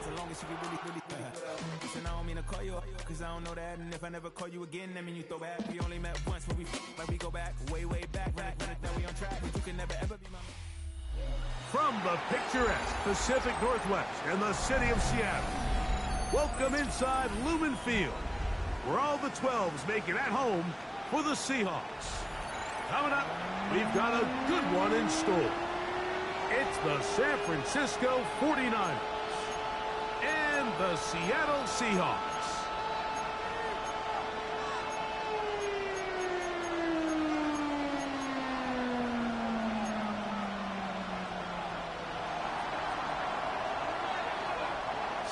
so long as you can really listen, I don't mean to call you up, cause I don't know that. And if I never call you again, that mean you throw back. We only met once when we like we go back, way back. Now we on track, but you can never ever be my man. From the picturesque Pacific Northwest in the city of Seattle, welcome inside Lumen Field, where all the 12s make it at home for the Seahawks. Coming up, we've got a good one in store. It's the San Francisco 49ers and the Seattle Seahawks.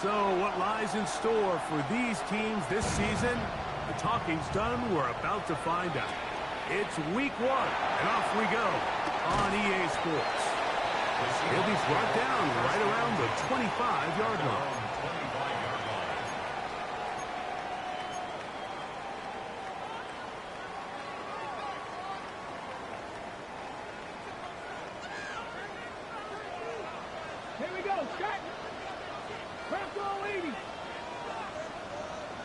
So what lies in store for these teams this season? The talking's done. We're about to find out. It's week 1, and off we go on EA Sports. He'll be brought down right around the 25-yard line. Here we go, Scott. Press all 80.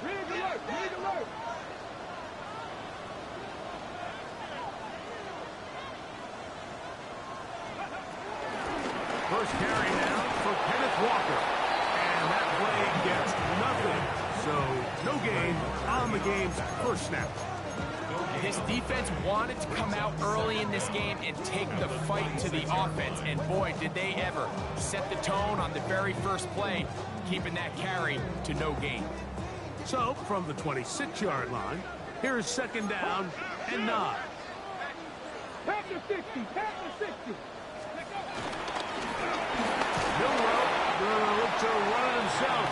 Rig alert. First carry now for Kenneth Walker. And that play gets nothing. So no gain on the game's first snap. This defense wanted to come out early in this game and take the fight to the offense. And boy, did they ever set the tone on the very first play, keeping that carry to no gain. So from the 26-yard line, here's second down and 9. Pack the 60. Milroe gonna look to run it himself.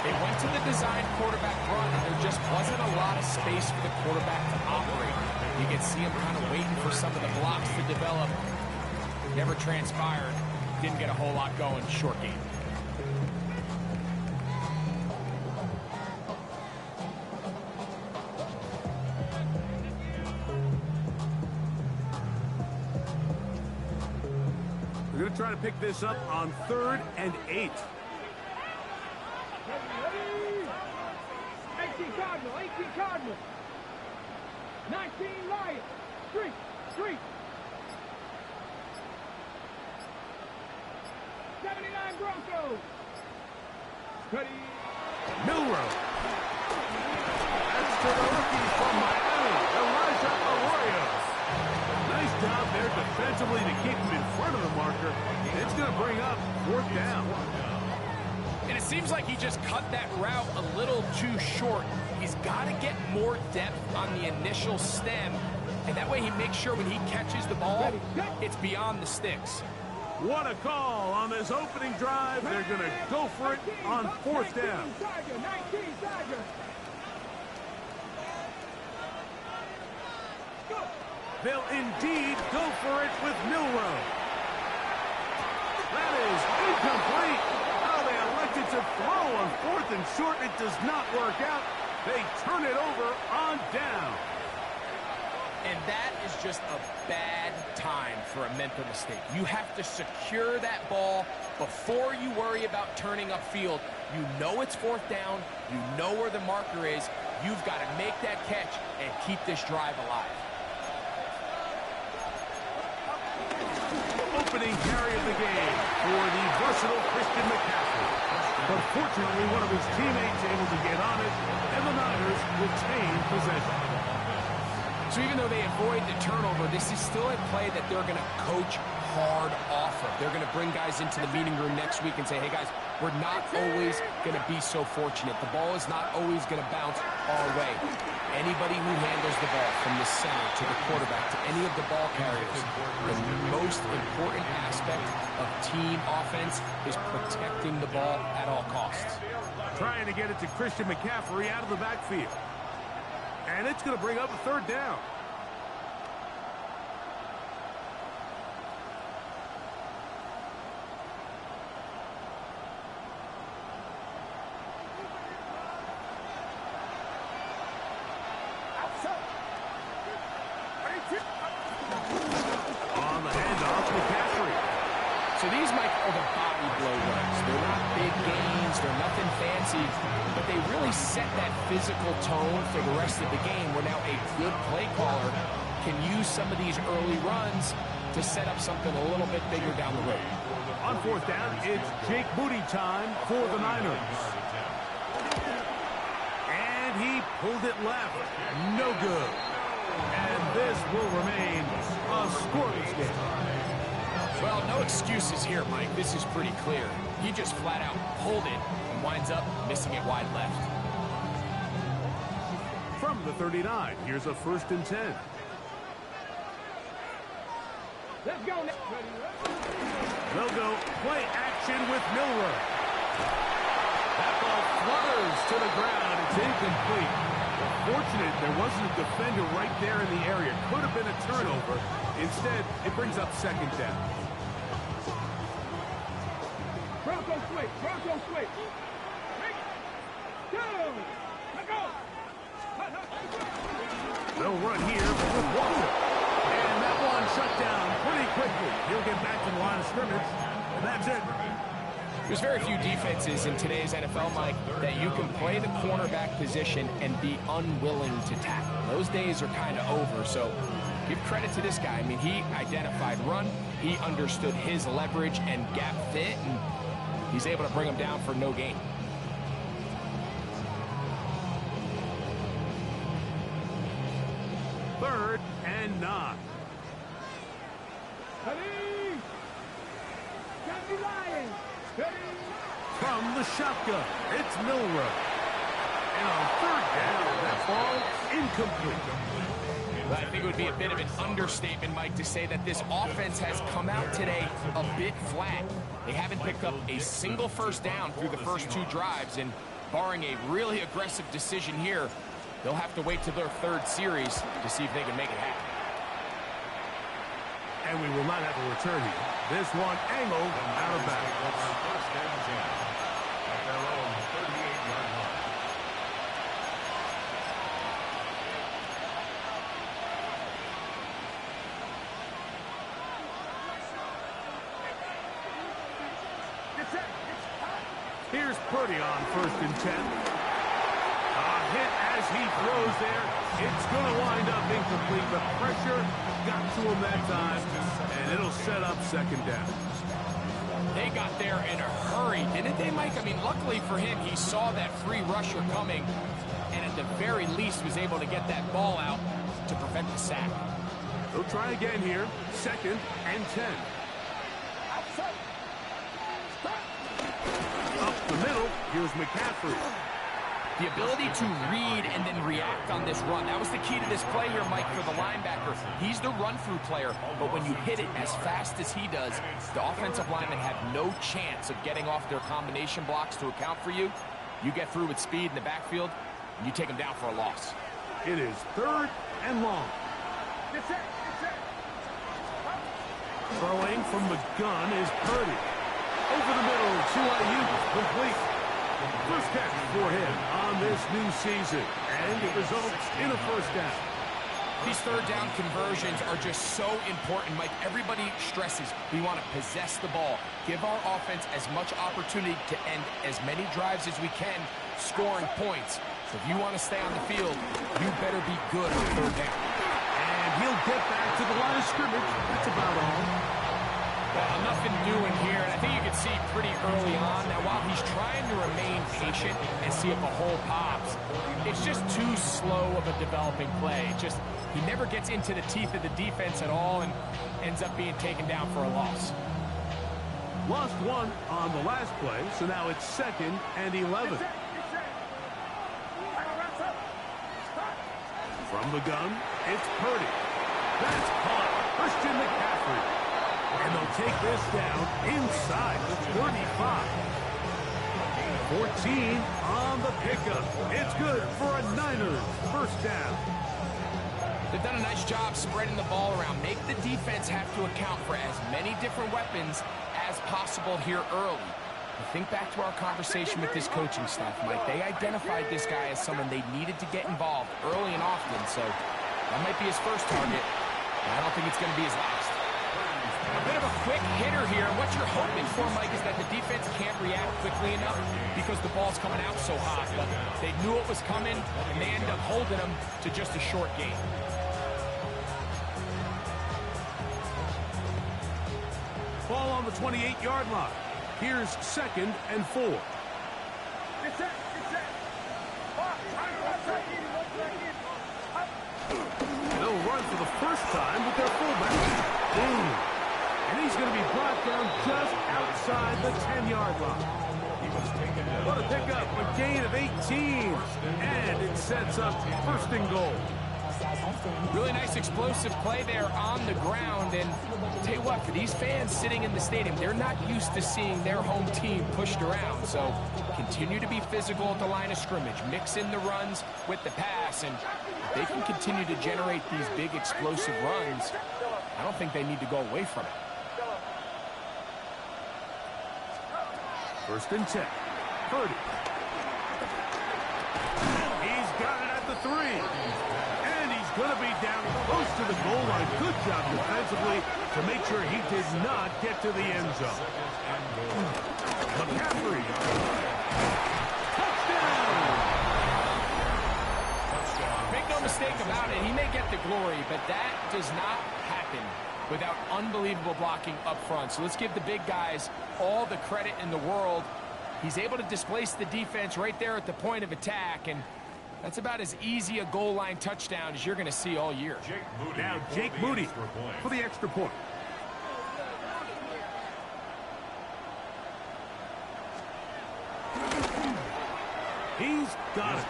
They went to the design quarterback run, and there just wasn't a lot of space for the quarterback to operate. You could see him kind of waiting for some of the blocks to develop. Never transpired. Didn't get a whole lot going. Short game. We're going to try to pick this up on 3rd and 8. 18 Cardinal. 19 Lions. Street. 79 Broncos. Ready. Milroe. That's to the rookie from Miami, Elijah Arroyo. Nice job there defensively to keep him in front of the marker. It's going to bring up 4th down. And it seems like he just cut that route a little too short. He's got to get more depth on the initial stem, and that way he makes sure when he catches the ball, it's beyond the sticks. What a call on this opening drive. They're going to go for it on 4th down. 19 Tiger. They'll indeed go for it with Milroe. That is incomplete. Oh, they elected to throw on 4th and short. It does not work out. They turn it over on down. And that is just a bad time for a mental mistake. You have to secure that ball before you worry about turning upfield. You know it's 4th down. You know where the marker is. You've got to make that catch and keep this drive alive. Opening carry of the game for the versatile Christian McCaffrey. But fortunately, one of his teammates able to get on it, and the Niners retain possession. So even though they avoid the turnover, this is still a play that they're going to coach hard off of. They're going to bring guys into the meeting room next week and say, hey, guys, we're not always going to be so fortunate. The ball is not always going to bounce our way. Anybody who handles the ball from the center to the quarterback to any of the ball carriers, the most important aspect of team offense is protecting the ball at all costs. Trying to get it to Christian McCaffrey out of the backfield. And it's going to bring up a 3rd down. On the handoff, McCaffrey. So these, Mike, are the body blow runs. They're not big gains. They're efficiency, but they really set that physical tone for the rest of the game where now a good play caller can use some of these early runs to set up something a little bit bigger down the road. On fourth down, it's Jake Moody time for the Niners. And he pulled it left. No good. And this will remain a scoreless game. Well, no excuses here, Mike. This is pretty clear. He just flat out pulled it and winds up missing it wide left. From the 39, here's a 1st and 10. Let's go. They'll go play action with Milroe. That ball flutters to the ground. It's incomplete. Fortunate there wasn't a defender right there in the area. Could have been a turnover. Instead, it brings up 2nd down. Bronco switch. Bronco switch. Go. Go. They'll run here with Walker. And that one shut down pretty quickly. He'll get back to the line of scrimmage. And that's it. There's very few defenses in today's NFL, Mike, that you can play the cornerback position and be unwilling to tackle. Those days are kind of over, so give credit to this guy. I mean, he identified run, he understood his leverage and gap fit, and he's able to bring him down for no gain. Third and 9. From the shotgun, it's Milroe. And on 3rd down, that ball incomplete. But I think it would be a bit of an understatement, Mike, to say that this offense has come out today a bit flat. They haven't picked up a single 1st down through the first 2 drives, and barring a really aggressive decision here, they'll have to wait to their 3rd series to see if they can make it happen. And we will not have a return here. This one angled out of bounds. Here's Purdy on 1st and 10. A hit as he throws there. It's going to wind up incomplete. The pressure got to him that time, and it'll set up 2nd down. They got there in a hurry, didn't they, Mike? I mean, luckily for him, he saw that free rusher coming, and at the very least was able to get that ball out to prevent the sack. They'll try again here. 2nd and 10. Up the middle, here's McCaffrey. The ability to read and then react on this run. That was the key to this play here, Mike, for the linebacker. He's the run-through player, but when you hit it as fast as he does, the offensive linemen have no chance of getting off their combination blocks to account for you. You get through with speed in the backfield, and you take them down for a loss. It is 3rd and long. Throwing from the gun is Purdy. Over the middle to Ayuk, complete. First catch for him on this new season, and it results in a 1st down. These 3rd down conversions are just so important, Mike. Everybody stresses we want to possess the ball, give our offense as much opportunity to end as many drives as we can, scoring points. So if you want to stay on the field, you better be good on 3rd down. And he'll get back to the line of scrimmage. That's about all. Well, nothing new in here, and I think you can see pretty early on. Now, while he's trying to remain patient and see if a hole pops, it's just too slow of a developing play. He never gets into the teeth of the defense at all and ends up being taken down for a loss. Lost 1 on the last play, so now it's 2nd and 11. From the gun, it's Purdy. That's caught. Christian McCaffrey. And they'll take this down inside the 35. 14 on the pickup. It's good for a Niners 1st down. They've done a nice job spreading the ball around. Make the defense have to account for as many different weapons as possible here early. Think back to our conversation with this coaching staff, Mike. They identified this guy as someone they needed to get involved early and often, so that might be his first target, but I don't think it's going to be his last. A bit of a quick hitter here, and what you're hoping for, Mike, is that the defense can't react quickly enough because the ball's coming out so hot. But they knew it was coming, and they end up holding them to just a short game. Ball on the 28-yard line. Here's 2nd and 4. It's set. They'll run for the first time with their fullback. Boom. And he's going to be brought down just outside the 10-yard line. What a pickup, a gain of 18. And it sets up 1st and goal. Really nice explosive play there on the ground. And I'll tell you what, for these fans sitting in the stadium, they're not used to seeing their home team pushed around. So continue to be physical at the line of scrimmage. Mix in the runs with the pass. And if they can continue to generate these big explosive runs, I don't think they need to go away from it. 1st and 10. Purdy. He's got it at the 3. And he's going to be down close to the goal line. Good job defensively to make sure he did not get to the end zone. McCaffrey. Touchdown! Make no mistake about it, he may get the glory, but that does not happen without unbelievable blocking up front. So let's give the big guys all the credit in the world. He's able to displace the defense right there at the point of attack, and that's about as easy a goal line touchdown as you're going to see all year. Now Jake Moody for the extra point. He's got it.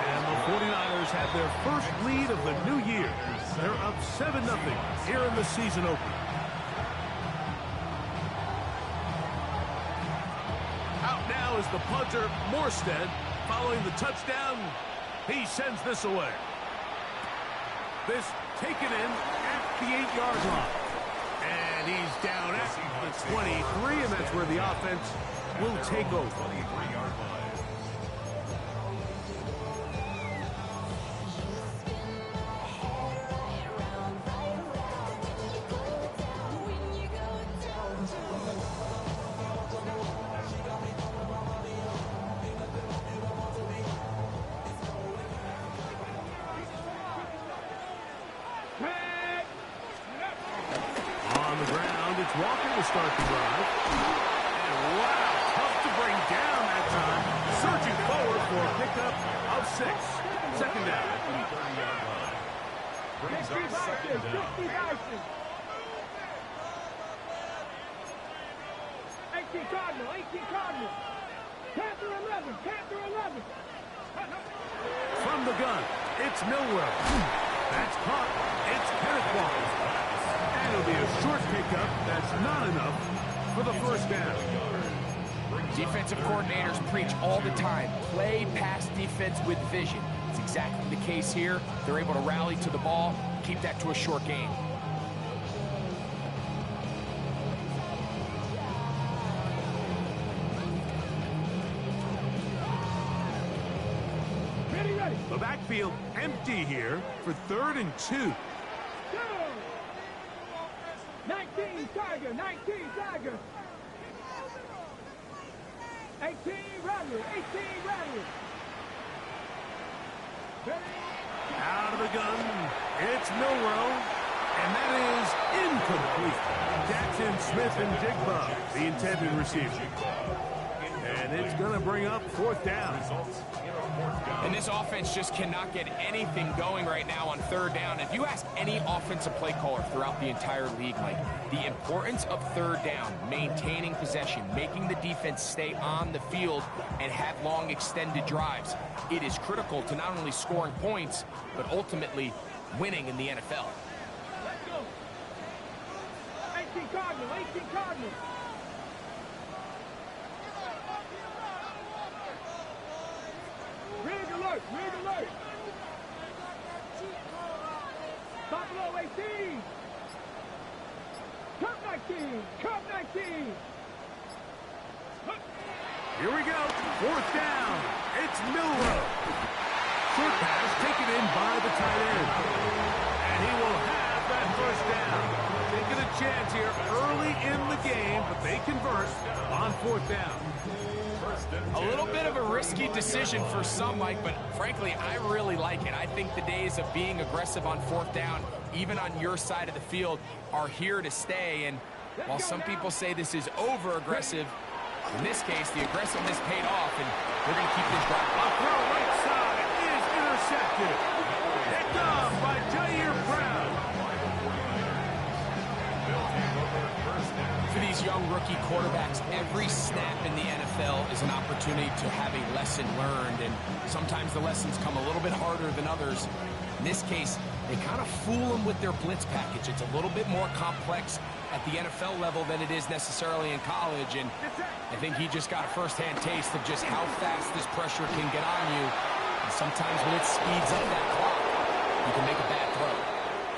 And the 49ers have their first lead of the new year. They're up 7-0 here in the season opener. Out now is the punter, Morstead. Following the touchdown, he sends this away. This taken in at the 8-yard line. And he's down at the 23, and that's where the offense will take over. Walker to start the drive. And wow, tough to bring down that time. Surging forward for a pickup of 6. 2nd down. 18 Cardinal. Panther 11. From the gun, it's Millwell. That's caught. It's Kenneth Walker. And it'll be a short pickup. That's not enough for the 1st down. Defensive coordinators preach all the time, play pass defense with vision. It's exactly the case here. They're able to rally to the ball, keep that to a short game. Ready. The backfield empty here for 3rd and 2. 19 Tiger. 18 Rattler. Out of the gun, it's Milrow, and that is incomplete. Jackson Smith and Jigba, the intended receiver. And it's going to bring up 4th down. And this offense just cannot get anything going right now on 3rd down. If you ask any offensive play caller throughout the entire league, Mike, the importance of 3rd down, maintaining possession, making the defense stay on the field and have long extended drives, it is critical to not only scoring points, but ultimately winning in the NFL. Let's go. 18 Cardinal. Rig alert. Buffalo 18. Cup 19. Here we go. 4th down. It's Milrow. Short pass taken in by the tight end. And he will have that first down. Taking a chance here early in the game, but they convert on 4th down. A little bit of a risky decision for some, Mike, but frankly, I really like it. I think the days of being aggressive on 4th down, even on your side of the field, are here to stay. And while some people say this is over-aggressive, in this case, the aggressiveness paid off, and we're going to keep this drive. A throw right side is intercepted. Picked off by Jair Brown. For these young rookie quarterbacks, every snap in the NFL is an opportunity to have a lesson learned, and sometimes the lessons come a little bit harder than others. In this case, they kind of fool them with their blitz package. It's a little bit more complex at the NFL level than it is necessarily in college, and I think he just got a first-hand taste of just how fast this pressure can get on you. And sometimes when it speeds up that clock, you can make a bad throw.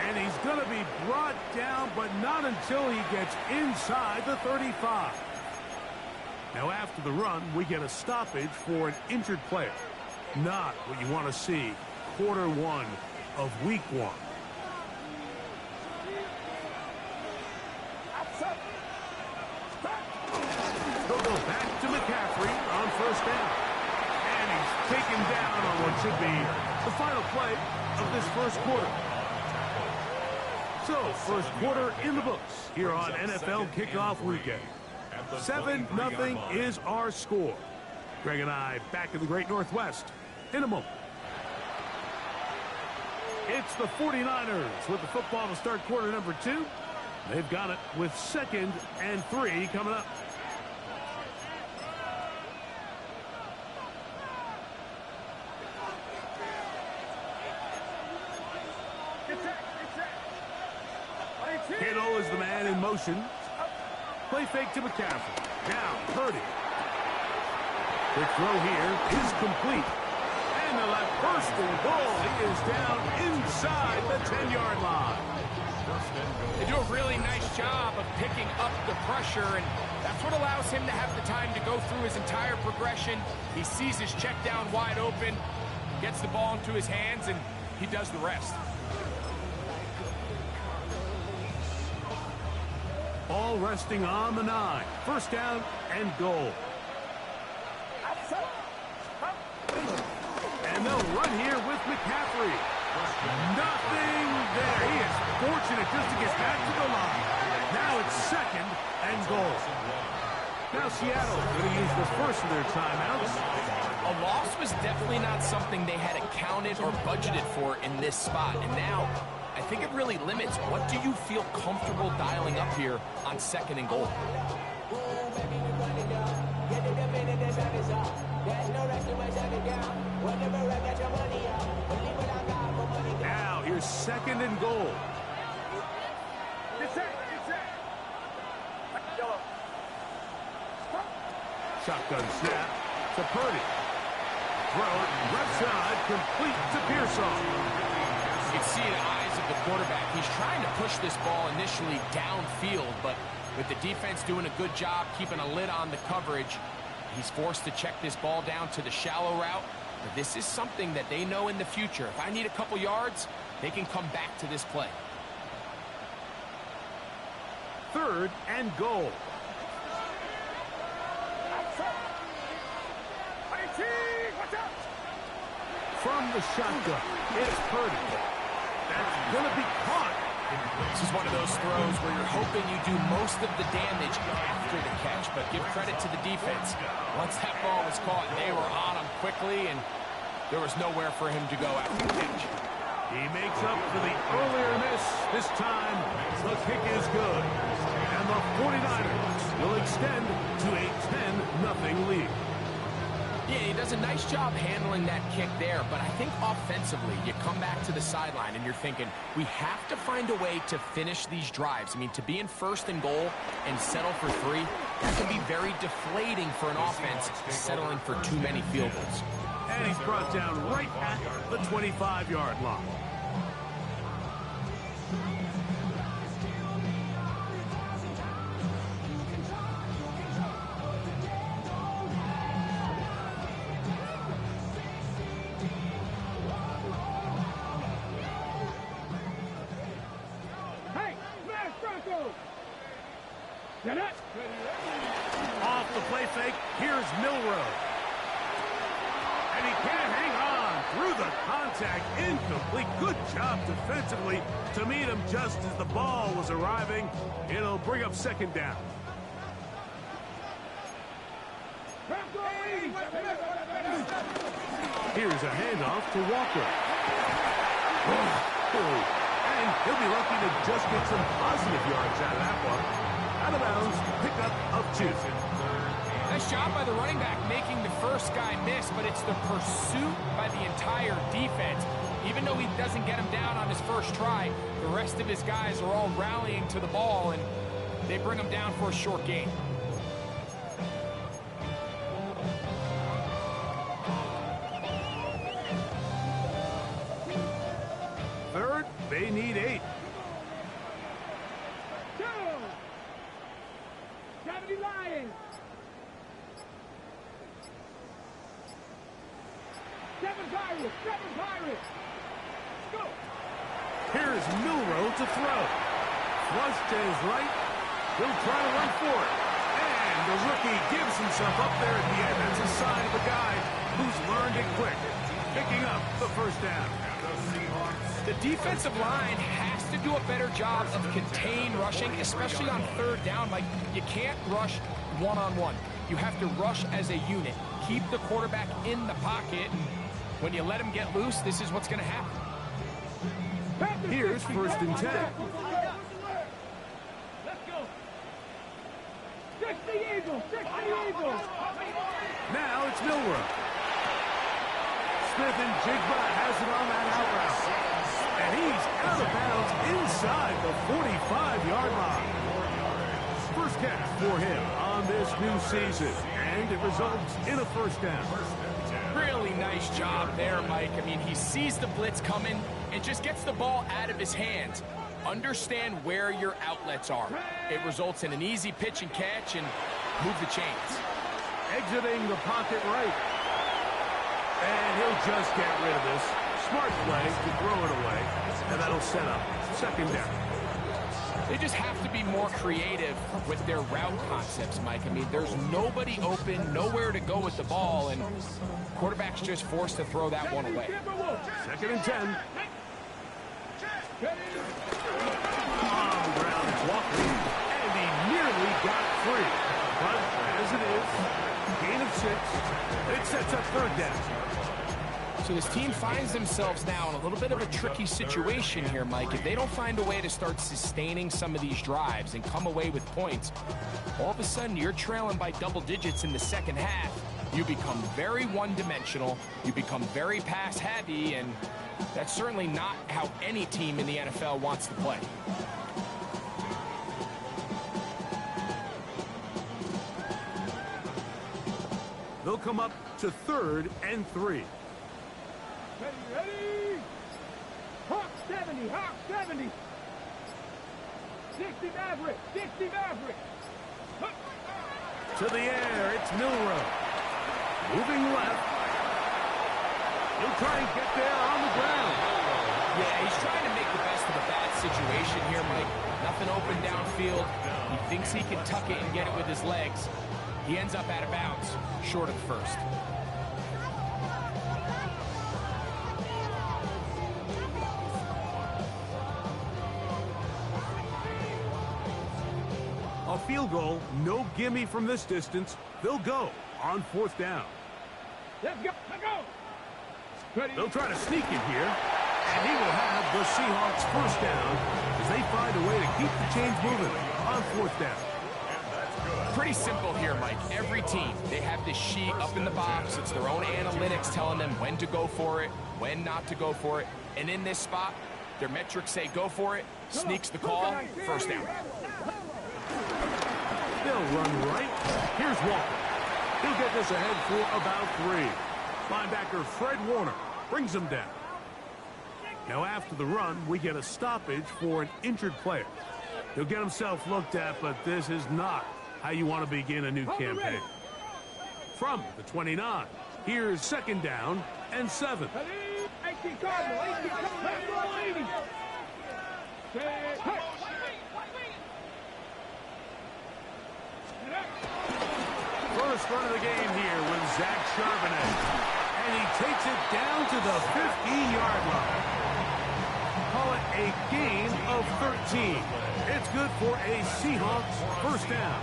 And he's going to be brought down, but not until he gets inside the 35. Now, after the run, we get a stoppage for an injured player. Not what you want to see quarter 1 of week 1. They'll go back to McCaffrey on 1st down. And he's taken down on what should be the final play of this first quarter. So, first quarter in the books here on NFL Kickoff Weekend. 7-0 is our score. Greg and I back in the Great Northwest in a moment. It's the 49ers with the football to start quarter number 2. They've got it with 2nd and 3 coming up. Kittle is the man in motion. Play fake to McCaffrey. Now, Purdy. Quick throw here is complete. And they'll have 1st and goal. He is down inside the 10-yard line. They do a really nice job of picking up the pressure, and that's what allows him to have the time to go through his entire progression. He sees his check down wide open, gets the ball into his hands, and he does the rest. All resting on the 9. 1st down and goal. And they'll run here with McCaffrey. Nothing there. He is fortunate just to get back to the line. Now it's 2nd and goal. Now Seattle going to use the first of their timeouts. A loss was definitely not something they had accounted or budgeted for in this spot. And now, I think it really limits what do you feel comfortable dialing up here on 2nd and goal. Now here's 2nd and goal. Shotgun snap to Purdy. Throw left side, complete to Pearsall. You can see the eyes of the quarterback. He's trying to push this ball initially downfield, but with the defense doing a good job keeping a lid on the coverage, he's forced to check this ball down to the shallow route. But this is something that they know in the future. If I need a couple yards, they can come back to this play. 3rd and goal. From the shotgun, it's Purdy. That's going to be caught. This is one of those throws where you're hoping you do most of the damage after the catch, but give credit to the defense. Once that ball was caught, they were on him quickly, and there was nowhere for him to go after the catch. He makes up for the earlier miss. This time, the kick is good. And the 49ers will extend to a 10-0 lead. Yeah, he does a nice job handling that kick there, but I think offensively, you come back to the sideline and you're thinking, we have to find a way to finish these drives. I mean, to be in 1st and goal and settle for 3, that can be very deflating for an offense settling for too many field goals. And he's brought down right at the 25-yard line. the contact, incomplete. Good job defensively to meet him just as the ball was arriving. It'll bring up second down. Here's a handoff to Walker. And he'll be lucky to just get some positive yards out of that one. Out of bounds, pickup of 2. Nice job by the running back making the first guy miss, but it's the pursuit by the entire defense. Even though he doesn't get him down on his first try, the rest of his guys are all rallying to the ball, and they bring him down for a short gain. Third, they need 8. 70 Lions. 7 Pirates. 7 Pirates. Go. Here's Milroe to throw. Flush to his right. He'll try to run for it. And the rookie gives himself up there at the end. That's a sign of a guy who's learned it quick. Picking up the first down. The defensive line has to do a better job of contain rushing, especially on third down. Like, you can't rush one-on-one. You have to rush as a unit. Keep the quarterback in the pocket. When you let him get loose, this is what's going to happen. Here's first and 10. Let's go. 60 Eagles. 60 Eagles. Now it's Milroe. Smith and Jigba has it on that out route. And he's out of bounds inside the 45-yard line. First catch for him on this new season. And it results in a first down. Really nice job there, Mike. I mean, he sees the blitz coming and just gets the ball out of his hands. Understand where your outlets are. It results in an easy pitch and catch and move the chains. Exiting the pocket right. And he'll just get rid of this. Smart play to throw it away. And that'll set up second down. They just have to be more creative with their route concepts, Mike. I mean, there's nobody open, nowhere to go with the ball, and quarterback's just forced to throw that one away. Second and 10. On the ground, it's Walker. And he nearly got free. But as it is, gain of 6. It sets up third down. So this team finds themselves now in a little bit of a tricky situation here, Mike. If they don't find a way to start sustaining some of these drives and come away with points, all of a sudden you're trailing by double digits in the second half. You become very one-dimensional, you become very pass-heavy, and that's certainly not how any team in the NFL wants to play. They'll come up to 3rd and 3. Ready? Hawk 70, Hawk 70. 60 Maverick, 60 Maverick. To the air, it's Milroe. Moving left. He'll try and get there on the ground. Yeah, he's trying to make the best of a bad situation here, Mike. Nothing open downfield. He thinks he can tuck it and get it with his legs. He ends up out of bounds, short of first. A field goal, no gimme from this distance. They'll go on 4th down. Let's go, let's go. Ready? They'll try to sneak it here, and he will have the Seahawks first down as they find a way to keep the chains moving on 4th down. Pretty simple here, Mike. Every team, they have this sheet up in the box. It's their own analytics telling them when to go for it, when not to go for it. And in this spot, their metrics say go for it, sneaks the call, first down. They'll run right. Here's Walker. He'll get this ahead for about 3. Linebacker Fred Warner brings him down. Now after the run, we get a stoppage for an injured player. He'll get himself looked at, but this is not how you want to begin a new campaign. From the 29, here's 2nd down and 7. 18 Cardinal, 18 Cardinal, 80. First run of the game here with Zach Charbonnet. And he takes it down to the 15-yard line. Call it a gain of 13. It's good for a Seahawks first down.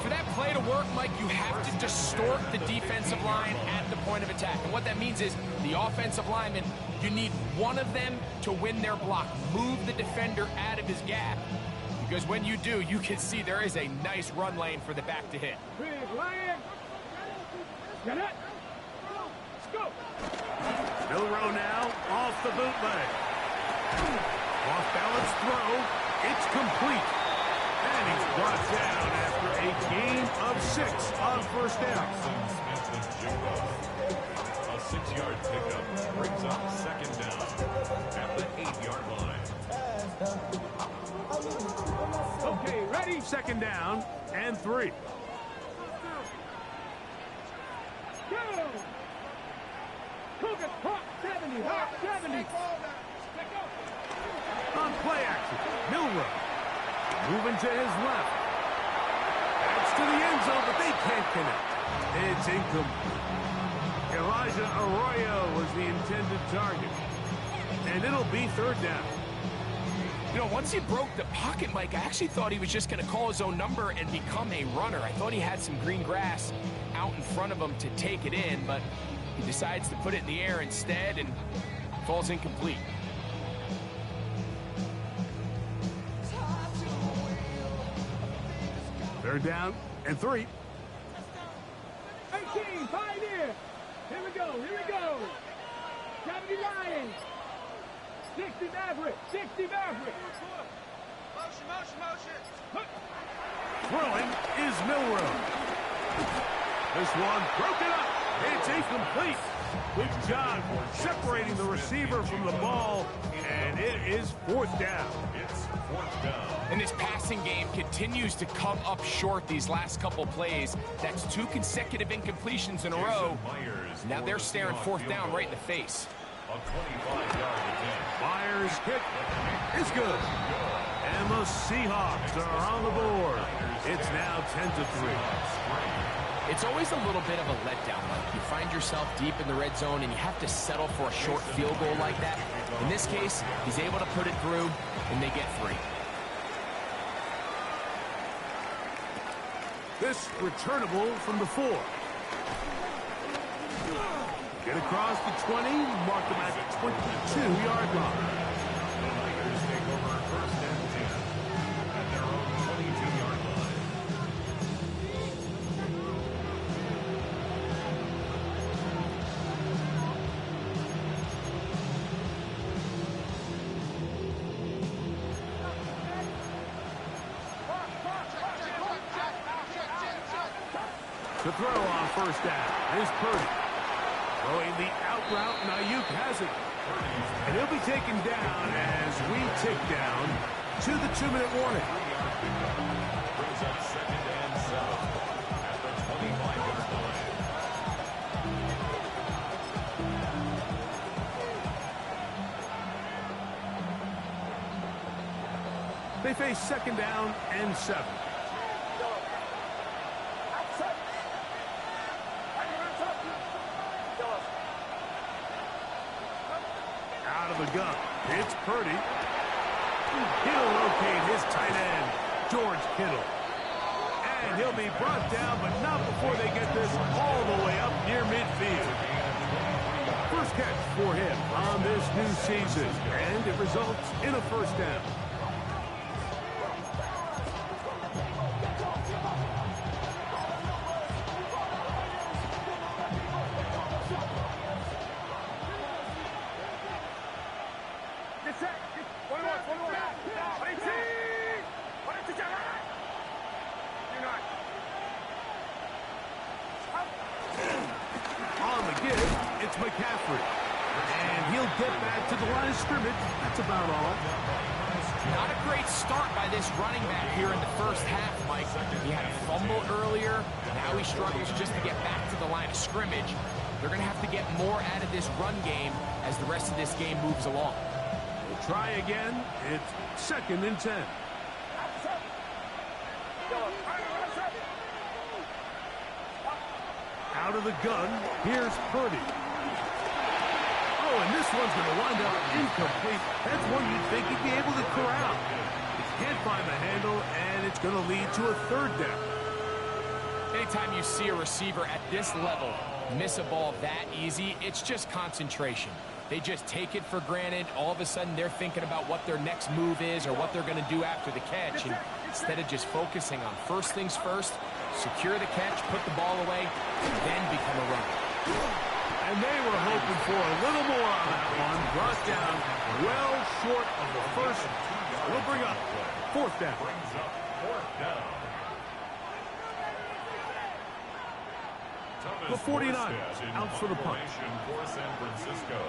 For that play to work, Mike, you have to distort the defensive line at the point of attack. And what that means is the offensive lineman, you need one of them to win their block. Move the defender out of his gap. Because when you do, you can see there is a nice run lane for the back to hit. Big lion. Get it. Let's go. Milroe now off the bootleg. Off balance throw. It's complete. And he's brought down after a gain of 6 on first down. A 6-yard pickup brings up second down at the 8-yard line. Okay, ready? Second down and 3. Go. Cougars hot 70. Hot 70. On play action, Milroe moving to his left. That's to the end zone, but they can't connect. It's incomplete. Elijah Arroyo was the intended target. And it'll be third down. You know, once he broke the pocket, Mike, I actually thought he was just going to call his own number and become a runner. I thought he had some green grass out in front of him to take it in, but he decides to put it in the air instead and falls incomplete. Third down and 3. 18, Pioneer. Here we go, here we go. 70 Lions. 60 Maverick, 60 Maverick. Motion. Throwing is Milroe. This one broken up. It's incomplete. Good job separating the receiver from the ball, and it is fourth down. It's fourth down. And this passing game continues to come up short these last couple plays. That's 2 consecutive incompletions in a row. Now they're staring fourth down right in the face. A 25-yard attempt. Myers' kick is good. And the Seahawks are on the board. It's now 10-3. It's always a little bit of a letdown. Like you find yourself deep in the red zone and you have to settle for a short field goal like that. In this case, he's able to put it through, and they get 3. This returnable from the 4. Get across the 20, mark them at the 22-yard line. The Tigers take over first and 10 at their own 22-yard line. The throw on first down is Purdy. Throwing the out route, Ayuk has it. And he'll be taken down as we tick down to the 2-minute warning. Brings up second and 7 at the 25-yard line. They face second down and 7. Out of the gun, it's Purdy. He'll locate his tight end, George Kittle. And he'll be brought down, but not before they get this all the way up near midfield. First catch for him on this new season, and it results in a first down. On the give, it's McCaffrey. And he'll get back to the line of scrimmage. That's about all. Not a great start by this running back here in the first half, Mike. He had a fumble earlier. Now he struggles just to get back to the line of scrimmage. They're going to have to get more out of this run game as the rest of this game moves along. We'll try again. It's second and 10. Out Out of the gun, here's Purdy. Oh, and this one's going to wind up incomplete. That's one you'd think he'd be able to corral. He can't find the handle, and it's going to lead to a third down. Anytime you see a receiver at this level miss a ball that easy, it's just concentration. They just take it for granted. All of a sudden, they're thinking about what their next move is or what they're going to do after the catch. And instead of just focusing on first things first, secure the catch, put the ball away, and then become a runner. And they were hoping for a little more on that one. Brought down well short of the first. We'll bring up fourth down. Brings up fourth down. The 49 out for the punt. For San Francisco.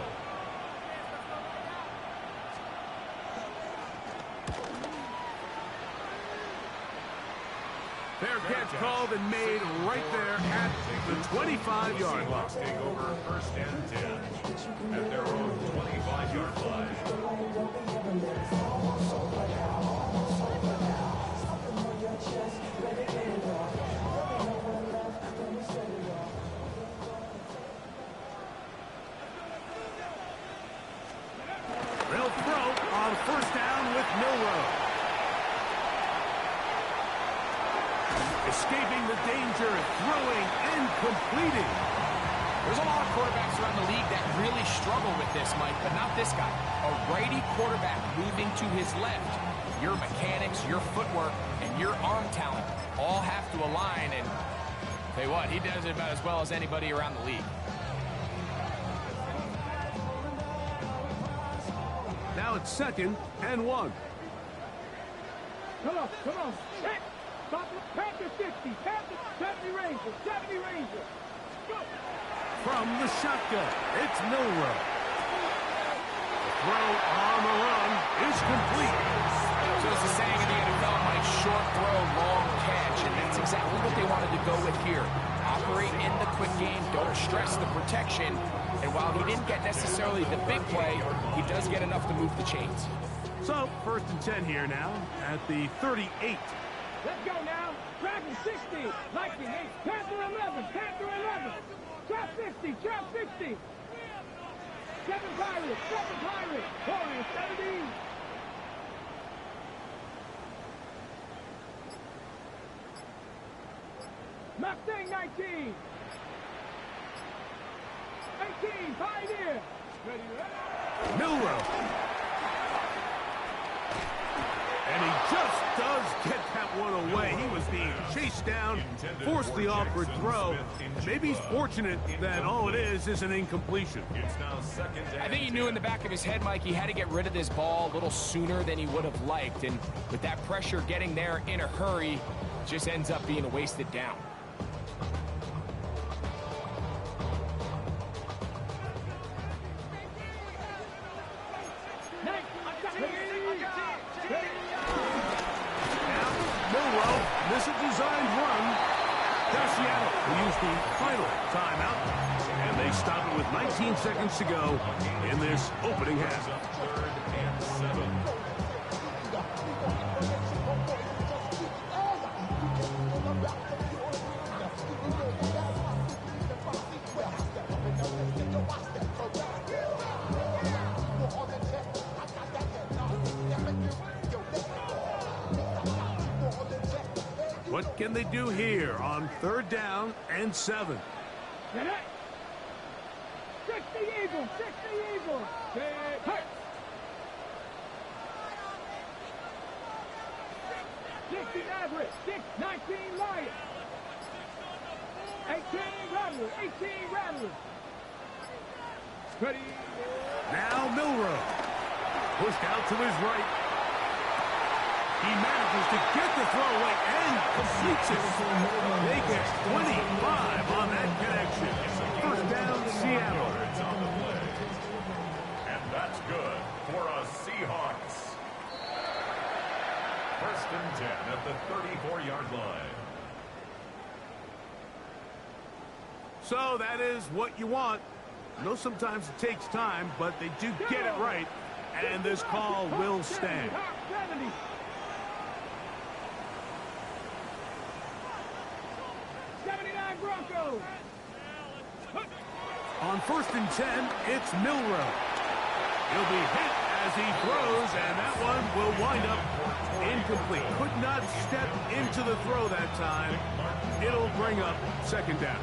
Fair catch called and made right there at the 25-yard line. Seahawks take over first and 10 at their own 25-yard line. They'll throw on first down with Milroe. Escaping the danger, throwing and completing. There's a lot of quarterbacks around the league that really struggle with this, Mike, but not this guy. A righty quarterback moving to his left. Your mechanics, your footwork, and your arm talent all have to align, and tell you what, he does it about as well as anybody around the league. Now it's 2nd and 1. Come on, come on. Hit. Panther 60, Panther 70 Rangers, 70 Rangers. Go. From the shotgun, it's Milroe. The throw on the run is complete. So it's the saying in the NFL, Mike, short throw, long catch, and that's exactly what they wanted to go with here. Operate in the quick game, don't stress the protection, and while he didn't get necessarily the big play, he does get enough to move the chains. So, 1st and 10 here now at the 38. Let's go now. Dragon 60. Lightning 8. Panther 11. Panther 11. Trap 60. Trap 60. 7 Pirates. 7 Pirates. Warriors 70. Mustang 19. 18. Pioneer. Ready. Milroe. And he just does get that one away. He was being chased down, forced the awkward throw. Maybe he's fortunate that all it is an incompletion. It's now 2nd and I think he knew in the back of his head, Mike, he had to get rid of this ball a little sooner than he would have liked. And with that pressure getting there in a hurry, it just ends up being a wasted down. This is a designed run. Josh Seattle will use the final timeout. And they stop it with 19 seconds to go in this opening half. 3rd and 7. What can they do here on 3rd down and 7? 60 Eagles, 60 Eagles. Hey. 60 Mavericks, 19 Lions. 18 Rattlers, 18 Rattlers. Ready. Now Milroe. Pushed out to his right. He manages to get the throw away and completes it. They get 25 on that connection. 1st down, Seattle. On the play. And that's good for a Seahawks. 1st and 10 at the 34-yard line. So that is what you want. I know sometimes it takes time, but they do get it right. And this call will stand. 79 Broncos. On 1st and 10, it's Milroe. He'll be hit as he throws, and that one will wind up incomplete. Could not step into the throw that time. It'll bring up 2nd down.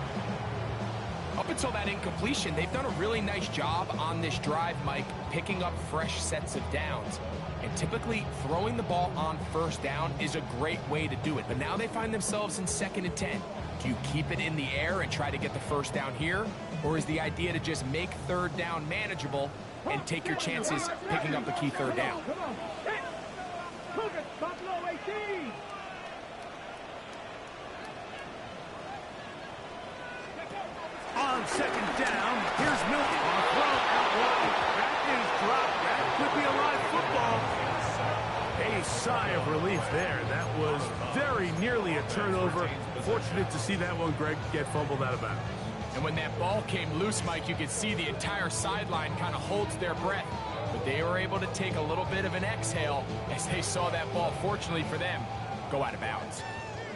Up until that incompletion, they've done a really nice job on this drive, Mike, picking up fresh sets of downs. And typically, throwing the ball on 1st down is a great way to do it. But now they find themselves in 2nd and 10. Do you keep it in the air and try to get the 1st down here? Or is the idea to just make 3rd down manageable and take your chances picking up the key 3rd down? Come on. Move it, Buffalo 18. On 2nd down, here's Milton. On throw out wide. That is dropped. That could be a live football. A sigh of relief there. That was very nearly a turnover. Fortunate to see that one, Greg, get fumbled out of bounds. And when that ball came loose, Mike, you could see the entire sideline kind of holds their breath. But they were able to take a little bit of an exhale as they saw that ball, fortunately for them, go out of bounds.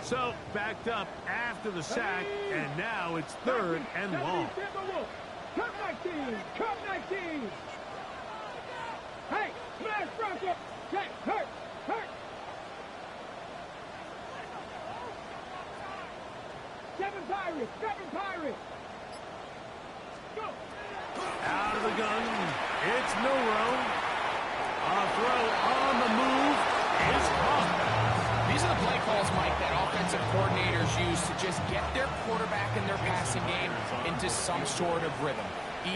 So, backed up after the sack, and now it's 3rd and long. Cut 19! Cut 19! Hey, smash Bronco! Jack, hurt! Hurt! 7 Pirates! 7 Pirates! Go! Out of the gun, it's Milroe. A throw on the move is caught. These are the play calls, Mike, that offensive coordinators use to just get their quarterback and their passing game into some sort of rhythm.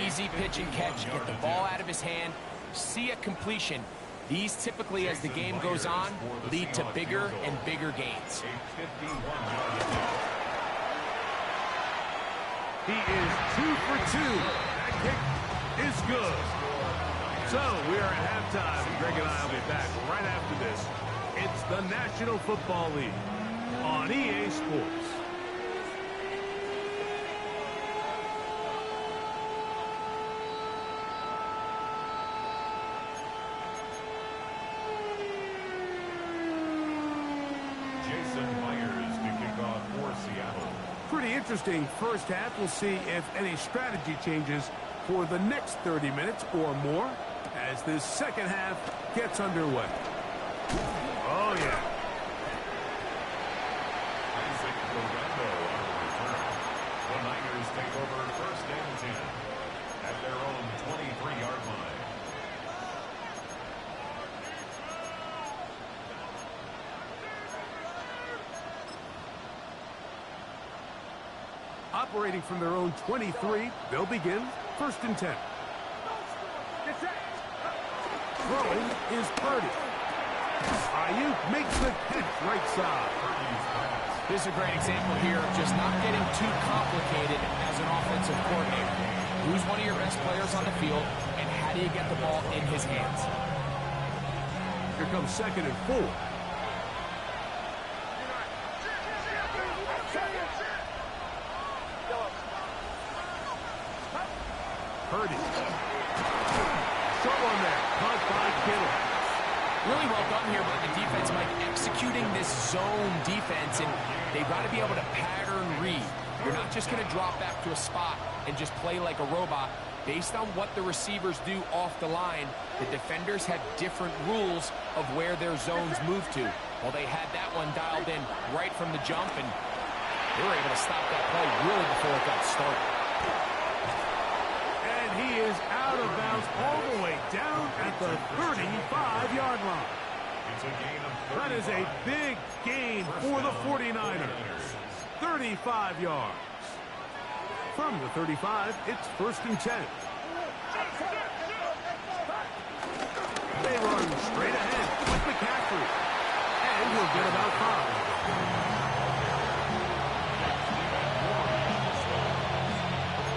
Easy pitch and catch, get the ball out of his hand, see a completion. These typically, as the game goes on, lead to bigger and bigger gains. He is 2 for 2. That kick is good. So, we are at halftime. Greg and I will be back right after this. It's the National Football League on EA Sports. Jason Myers to kick off for Seattle. Pretty interesting first half. We'll see if any strategy changes for the next 30 minutes or more as this 2nd half gets underway. Oh, yeah. Isaac Orlando on the return. The Niners take over 1st and 10 at their own 23-yard line. Operating from their own 23, they'll begin 1st and 10. Throwing is Purdy. Ayuk makes the catch right side. This is a great example here of just not getting too complicated as an offensive coordinator. Who's one of your best players on the field, and how do you get the ball in his hands? Here comes 2nd and 4. Purdy. Short one there. Caught by Kittle. Really well done here by the defense, Mike, executing this zone defense, and they've got to be able to pattern read. You're not just going to drop back to a spot and just play like a robot. Based on what the receivers do off the line, the defenders have different rules of where their zones move to. Well, they had that one dialed in right from the jump, and they were able to stop that play really before it got started. And he is out of bounds all the way down at the 35-yard line. It's a gain of 35. That is a big gain for the 49ers. 35 yards. From the 35, it's 1st and 10. They run straight ahead with McCaffrey. And he'll get about 5.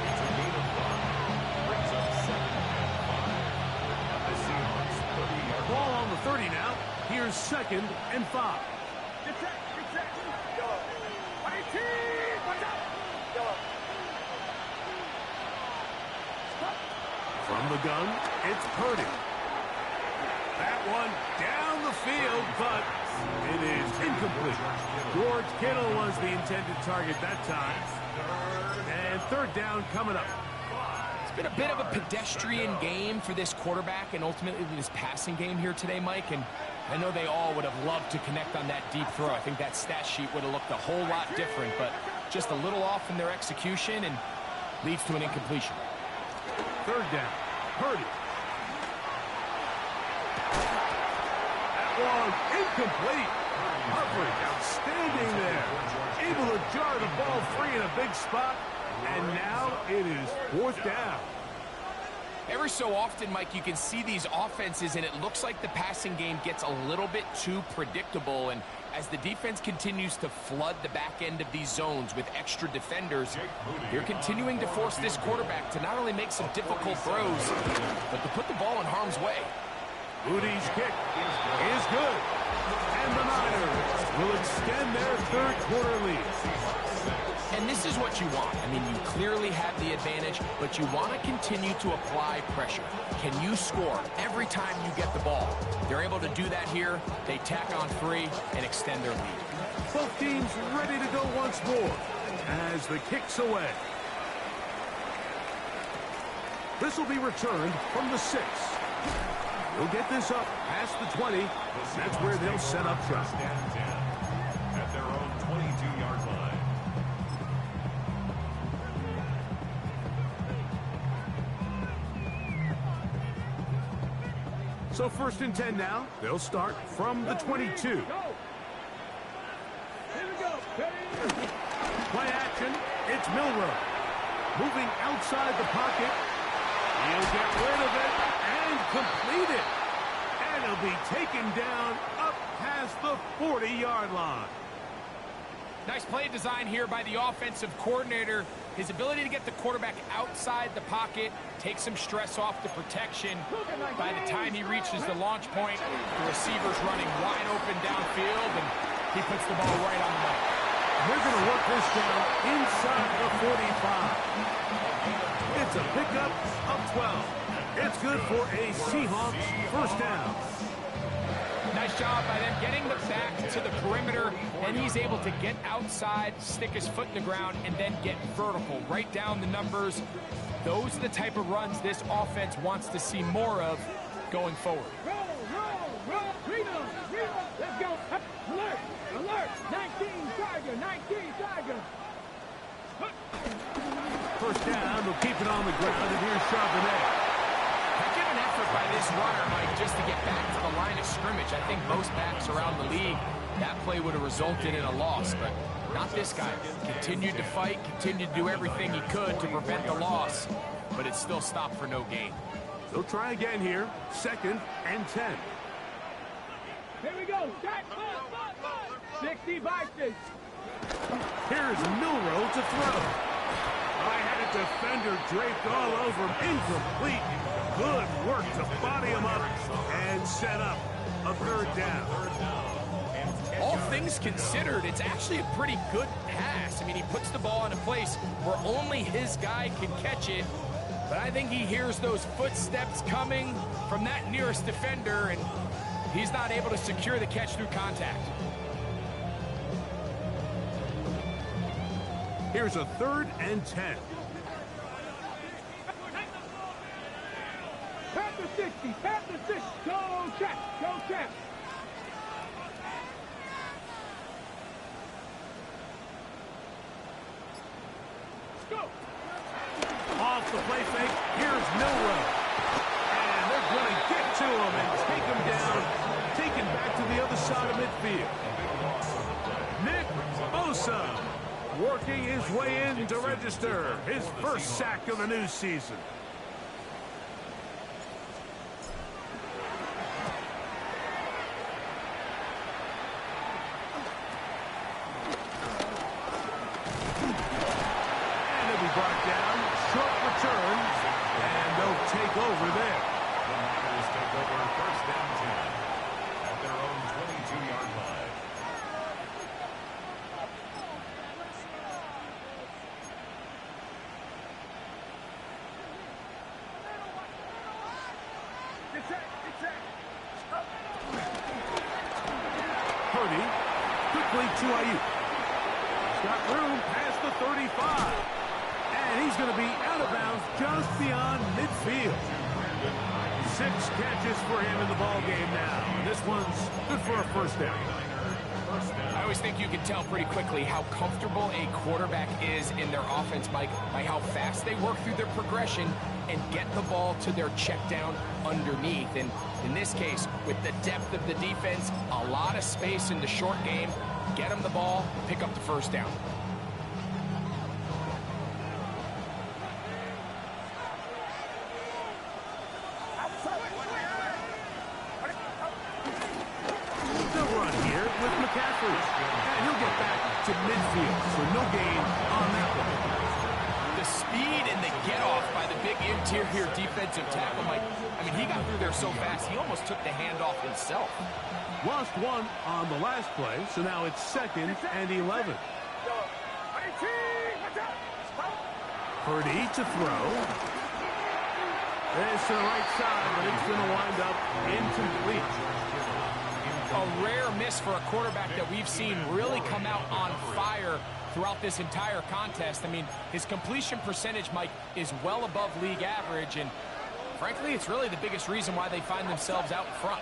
It's a gain of 5. Brings up 2nd and 5. At the Seahawks 30-yard line. Ball on the 30 now. Here's 2nd and 5. From the gun, it's Purdy. That one down the field, but it is incomplete. George Kittle was the intended target that time. And 3rd down coming up. been a bit of a pedestrian game for this quarterback and ultimately this passing game here today, Mike. And I know they all would have loved to connect on that deep throw. I think that stat sheet would have looked a whole lot different, but just a little off in their execution and leads to an incompletion. Third down. Purdy. That one incomplete. Hubbard outstanding there. Able to jar the ball free in a big spot. And now it is fourth down. Every so often, Mike, you can see these offenses, and it looks like the passing game gets a little bit too predictable. And as the defense continues to flood the back end of these zones with extra defenders, they're continuing to force this quarterback to not only make some difficult throws, but to put the ball in harm's way. Moody's kick is good. And the Niners will extend their third quarter lead. And this is what you want. I mean, you clearly have the advantage, but you want to continue to apply pressure. Can you score every time you get the ball? They're able to do that here. They tack on 3 and extend their lead. Both teams ready to go once more as the kick's away. This will be returned from the 6. They'll get this up past the 20. That's where they'll set up shop. At their own 22-yard line. So first and 10 now. They'll start from the 22. Play action. It's Milroe. Moving outside the pocket. He'll get rid of it and complete it. And he'll be taken down up past the 40-yard line. Nice play design here by the offensive coordinator. His ability to get the quarterback outside the pocket, take some stress off the protection. By the time he reaches the launch point, the receiver's running wide open downfield, and he puts the ball right on the money. They're going to work this down inside the 45. It's a pickup of 12. It's good for a Seahawks first down. Nice job by them getting the back to the perimeter, and he's able to get outside, stick his foot in the ground, and then get vertical. Right down the numbers. Those are the type of runs this offense wants to see more of going forward. Roll, freedom, let's go. Alert, 19 Tiger, First down, they'll keep it on the ground, and here's Charbonnet. Heck of an effort by this runner, Mike, just to get back to the line of scrimmage. I think most backs around the league, that play would have resulted in a loss, but not this guy. Continued to fight, continued to do everything he could to prevent the loss, but it still stopped for no gain. They'll try again here, second and 10. Here we go. 60 by 6. Here's Milroe to throw. I had a defender draped all over him. Incomplete. Good work to body him up and set up a third down. All things considered, it's actually a pretty good pass. I mean, he puts the ball in a place where only his guy can catch it. But I think he hears those footsteps coming from that nearest defender, and he's not able to secure the catch through contact. Here's a third and 10. Panther 60, go check. Go. Off the play fake, here's Milroe. And they're going to get to him and take him down. Taken back to the other side of midfield. Nick Bosa working his way in to register his first sack of the new season. Brought down, short return, and they'll take over there. The Niners take over first down 10 at their own 22-yard line. Purdy, quickly to Ayuk. He's got room past the 35. And he's going to be out of bounds just just beyond midfield. 6 catches for him in the ball game now. And this one's good for a first down. I always think you can tell pretty quickly how comfortable a quarterback is in their offense, Mike, by how fast they work through their progression and get the ball to their check down underneath. And in this case, with the depth of the defense, a lot of space in the short game, get them the ball, pick up the first down. And he'll get back to midfield, so no gain on that one. The speed and the get-off by the big interior defensive tackle, Mike. I mean, he got through there so fast, he almost took the handoff himself. Lost 1 on the last play, so now it's 2nd and 11. Purdy to throw. It's to the right side, but it's going to wind up incomplete. A rare miss for a quarterback that we've seen really come out on fire throughout this entire contest. I mean, his completion percentage, Mike, is well above league average, and frankly, it's really the biggest reason why they find themselves out in front.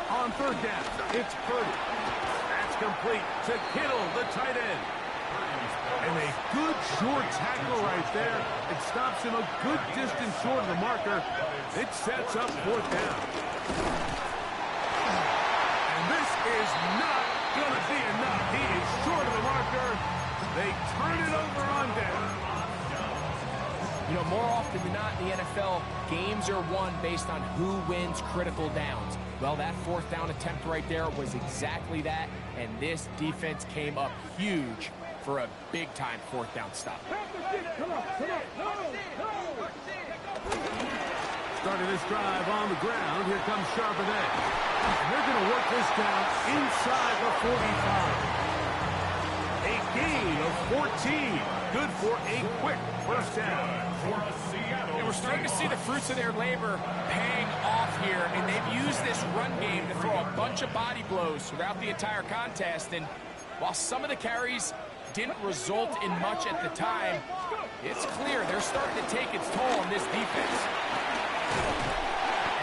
On 3rd down, it's Purdy. That's complete to Kittle, the tight end. And a good short tackle right there. It stops him a good distance short of the marker. It sets up 4th down. And this is not going to be enough. He is short of the marker. They turn it over on down. You know, more often than not in the NFL, games are won based on who wins critical downs. Well, that 4th down attempt right there was exactly that, and this defense came up huge for a big-time 4th down stop. Starting this drive on the ground, here comes Charbonnet. They're going to work this down inside the 45. A gain of 14. Good for a quick first down. And we're starting to see the fruits of their labor paying off here, and they've used this run game to throw a bunch of body blows throughout the entire contest. And while some of the carries didn't result in much at the time, it's clear they're starting to take its toll on this defense.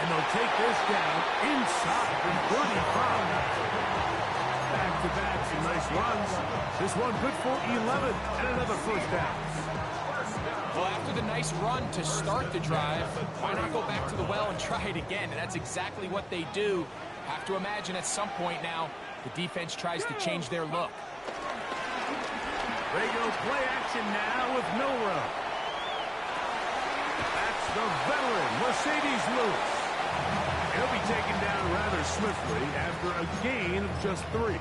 And they'll take this down inside the 35. Back-to-back, some nice runs. This one good for 11 and another first down. Well, after the nice run to start the drive, why not go back to the well and try it again? And that's exactly what they do. Have to imagine at some point now, the defense tries to change their look. They go play action now with Milrow. That's the veteran, Mercedes Lewis. He'll be taken down rather swiftly after a gain of just 3.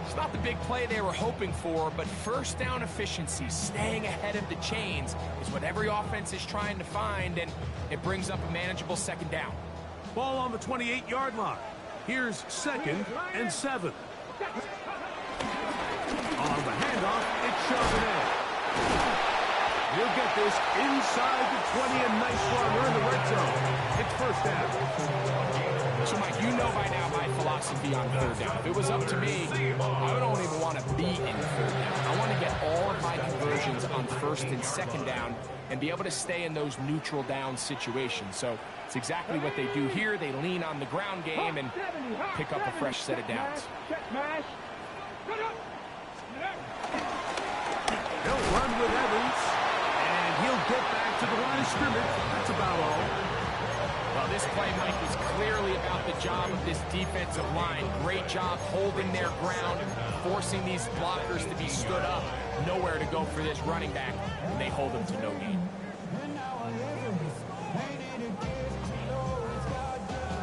It's not the big play they were hoping for, but first down efficiency, staying ahead of the chains, is what every offense is trying to find, and it brings up a manageable 2nd down. Ball on the 28-yard line. Here's 2nd and 7. On the handoff, it's Charbonnet. He'll get this inside the 20, and nice run. We're in the red zone. It's first down. So, Mike, you know by now my philosophy on 3rd down. If it was up to me, I don't even want to be in 3rd down. I want to get all of my conversions on 1st and 2nd down and be able to stay in those neutral down situations. So it's exactly what they do here. They lean on the ground game and pick up a fresh set of downs. They'll run with Evans, and he'll get back to the line of scrimmage. That's about all. Well, this play, Mike, was clearly about the job of this defensive line. Great job holding their ground, forcing these blockers to be stood up. Nowhere to go for this running back, and they hold him to no gain.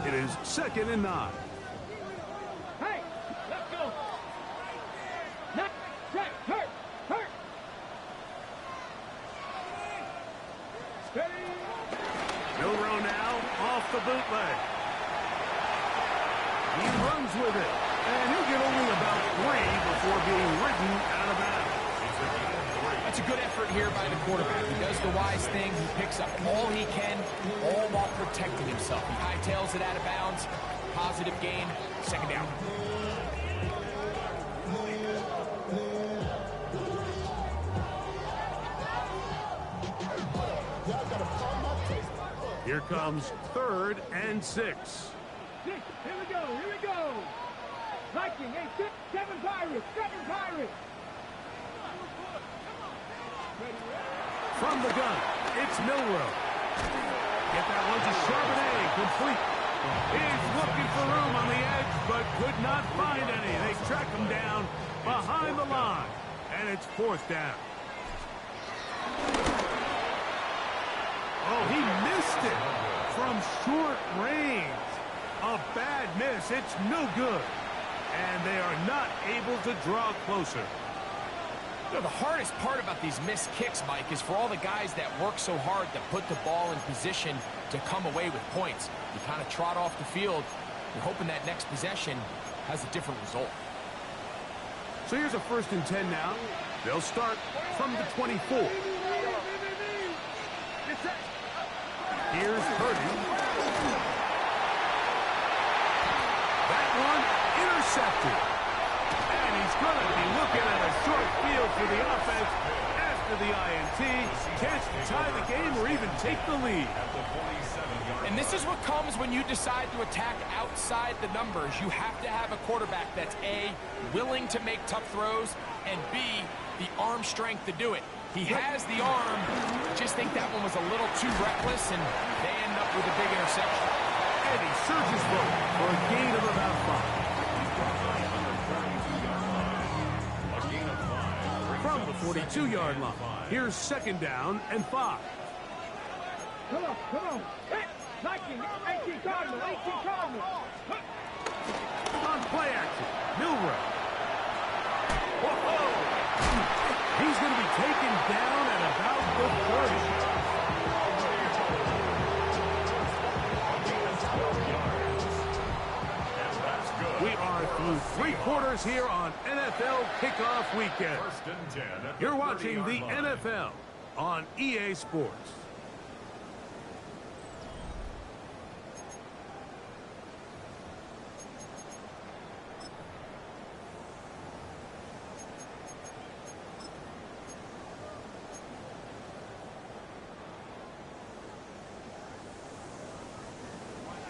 It is 2nd and 9. Hey, let's go. Hurt. Steady. Milrow now off the bootleg. He runs with it, and he'll get only about 3 before being ridden out of bounds. That's a good effort here by the quarterback. He does the wise thing. He picks up all he can, all while protecting himself. He hightails it out of bounds. Positive gain, 2nd down. Here comes 3rd and 6. Here we go. Here we go. Viking, 8, 7 Pirates. 7 Pirates. From the gun, it's Milroe. Get that one to Charbonnet, complete. He's looking for room on the edge, but could not find any. They track him down behind the line, and it's 4th down. Oh, he missed it from short range. A bad miss. It's no good. And they are not able to draw closer. You know, the hardest part about these missed kicks, Mike, is for all the guys that work so hard to put the ball in position to come away with points. You kind of trot off the field. You're hoping that next possession has a different result. So here's a 1st and 10 now. They'll start from the 24. Here's Purdy. That one intercepted. And he's going to be looking at a short field for the offense after the INT. Chance to tie the game or even take the lead. And this is what comes when you decide to attack outside the numbers. You have to have a quarterback that's A, willing to make tough throws, and B, the arm strength to do it. He has the arm. I just think that one was a little too reckless, and they end up with a big interception. And he surges forward for a gain of about 5. From the 42-yard line, here's 2nd down and 5. Come on. Hit. 18 Cardinal. On play action, Milroe. Whoa! He's going to be taken down at about the 30. We are through 3 quarters here on NFL Kickoff Weekend. You're watching the NFL on EA Sports.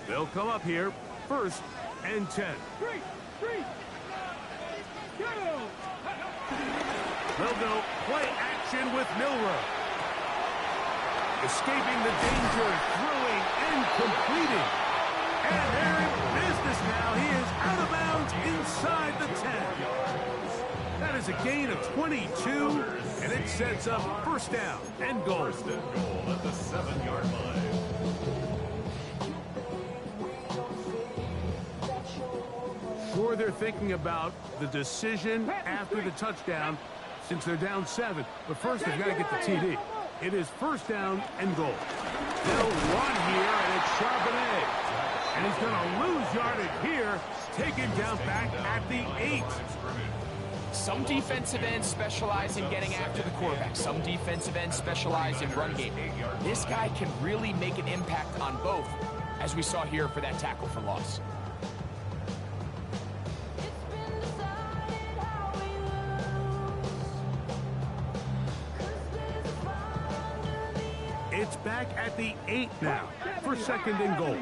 They'll come up here, 1st and 10. 3. They'll go play action with Milroe. Escaping the danger, throwing and completing. And they're in business now. He is out of bounds inside the 10. That is a gain of 22, and it sets up 1st down and goal. 1st and goal at the 7-yard line. Sure, they're thinking about the decision after the touchdown since they're down 7. But first, they've got to get the TD. It is 1st down and goal. They'll run here, and it's Charbonnet. And he's going to lose yardage here, taken down back at the 8. Some defensive ends specialize in getting after the quarterback. Some defensive ends specialize in run game. This guy can really make an impact on both, as we saw here for that tackle for loss. It's back at the 8 now for 2nd and goal.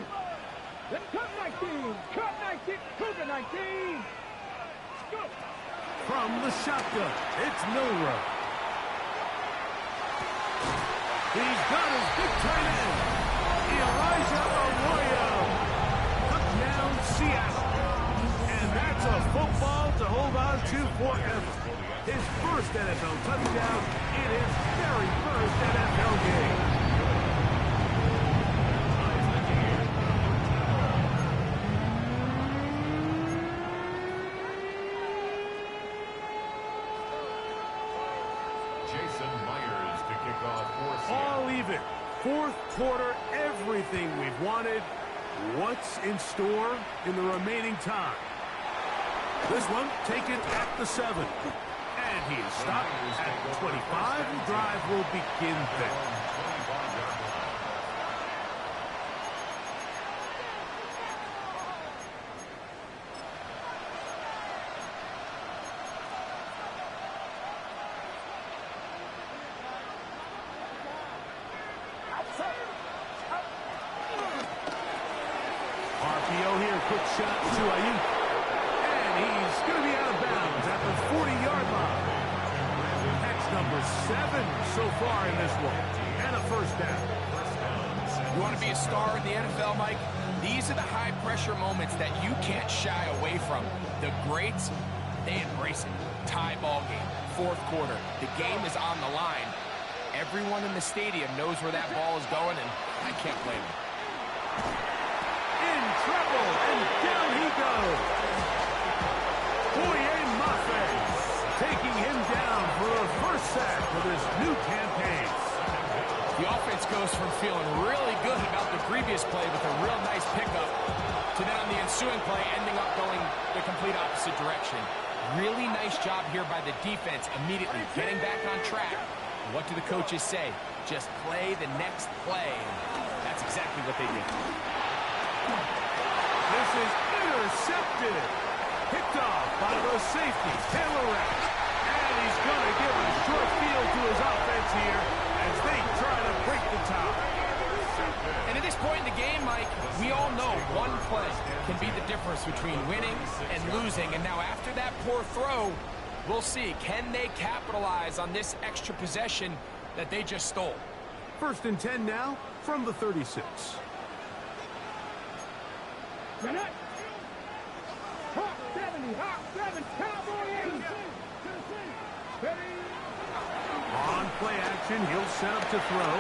Cut 19. Cut 19. Cougar 19. From the shotgun, it's Milroe. He's got his big tight end, Elijah Arroyo. Touchdown, Seattle. And that's a football to hold on to forever. His 1st NFL touchdown in his very 1st NFL game. All even. 4th quarter, everything we've wanted. What's in store in the remaining time? This one taken at the 7. And he is stopped at 25. The drive will begin there. quick shot to Ayuk. And he's going to be out of bounds at the 40-yard line. That's number 7 so far in this one. And a first down. You want to be a star in the NFL, Mike? These are the high-pressure moments that you can't shy away from. The greats, they embrace it. Tie ball game, fourth quarter. The game is on the line. Everyone in the stadium knows where that ball is going, and I can't blame them. In trouble, and down he goes. Boye Mafe taking him down for a first sack of his new campaign. The offense goes from feeling really good about the previous play with a real nice pickup to then on the ensuing play ending up going the complete opposite direction. Really nice job here by the defense immediately getting back on track. What do the coaches say? Just play the next play. That's exactly what they did. This is intercepted. Picked off by the safety, Taylor Rapp. And he's going to give a short field to his offense here as they try to break the tie. And at this point in the game, Mike, we all know one play can be the difference between winning and losing. And now after that poor throw, we'll see. Can they capitalize on this extra possession that they just stole? 1st and 10 now from the 36. Hawk 70, Hawk 7, Cowboy 80. On play action, he'll set up to throw.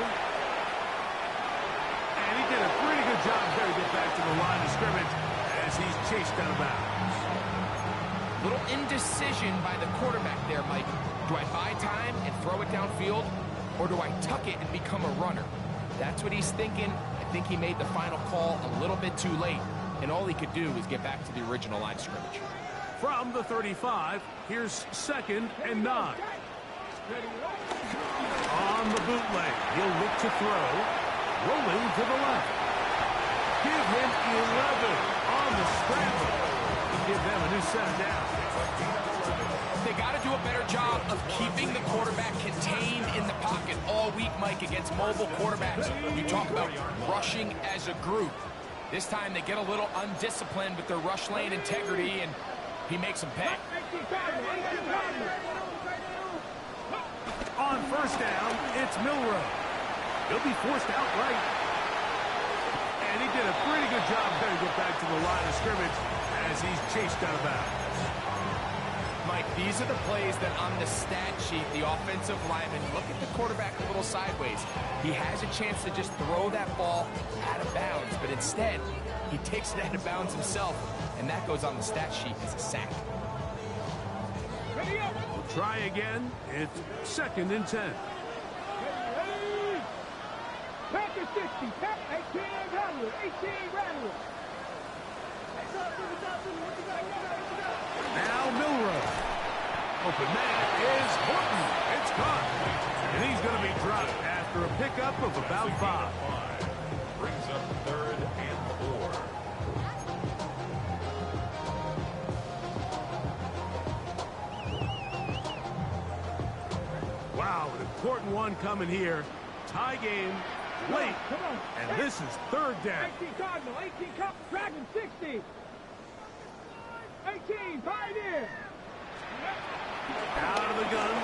And he did a pretty good job there to get back to the line of scrimmage as he's chased out of bounds. Little indecision by the quarterback there, Mike. Do I buy time and throw it downfield, or do I tuck it and become a runner? That's what he's thinking. I think he made the final call a little bit too late, and all he could do was get back to the original line of scrimmage. From the 35, here's 2nd and 9. On the bootleg, he'll look to throw. Rolling to the left. Give him 11 on the scramble. Give them a new set of downs. They got to do a better job of keeping the quarterback contained in the pocket all week, Mike, against mobile quarterbacks. You talk about rushing as a group. This time they get a little undisciplined with their rush lane integrity, and he makes them pay. On 1st down, it's Milroe. He'll be forced outright. And he did a pretty good job there to get back to the line of scrimmage as he's chased out of bounds. Mike, these are the plays that on the stat sheet, the offensive lineman look at the quarterback a little sideways. He has a chance to just throw that ball out of bounds, but instead, he takes it out of bounds himself, and that goes on the stat sheet as a sack. We'll try again. It's 2nd and 10. Packers 60, 18 Rattler, 18 Rattler. Now Milroe. Open man is Horton. It's caught. And he's going to be dropped after a pickup of about 5. Brings up 3rd and 4. Wow, an important one coming here. Tie game late. And this is 3rd down. 18 Cardinal, 18 Cup, Dragon 60. 18 Pioneer. Out of the gun.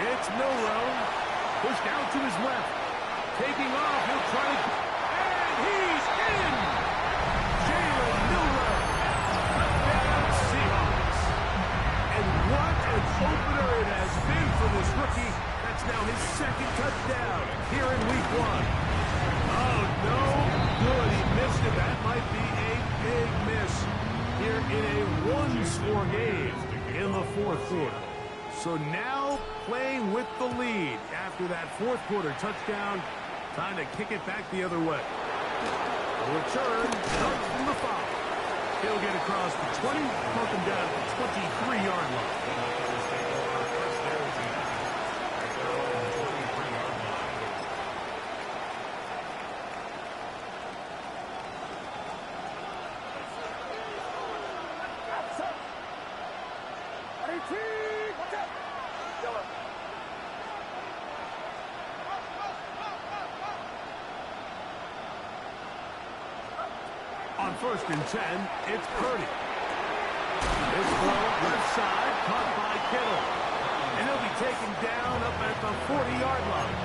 It's Milroe. Pushed out to his left. Taking off. He'll try to... And he's in! Jalen Milroe. Touchdown Seahawks. And what an opener it has been for this rookie. That's now his 2nd touchdown here in week 1. Oh, no good. He missed it. That might be a big miss here in a one-score game in the 4th quarter. So now playing with the lead after that 4th quarter touchdown. Time to kick it back the other way. The return comes from the 5. He'll get across the 20, pump him down to the 23-yard line. On On 1st and 10, it's Purdy. This throw left side, caught by Kittle. And he'll be taken down up at the 40-yard line.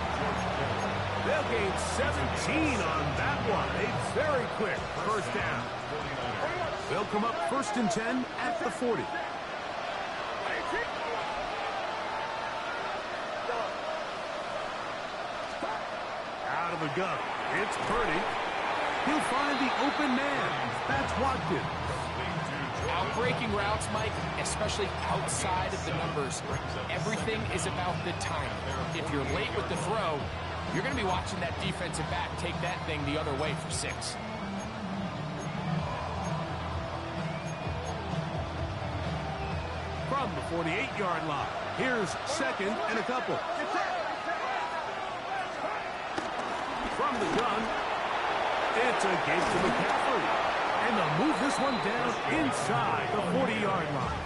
They'll gain 17 on that one. A very quick first down. They'll come up 1st and 10 at the 40. Out of the gun, it's Purdy. He'll find the open man. That's Watkins. Out-breaking routes, Mike, especially outside of the numbers, everything is about the timing. If you're late with the throw, you're going to be watching that defensive back take that thing the other way for 6. From the 48-yard line, here's 2nd and a couple. From the gun, it's a gain to McCaffrey. And they'll move this one down inside the 40-yard line.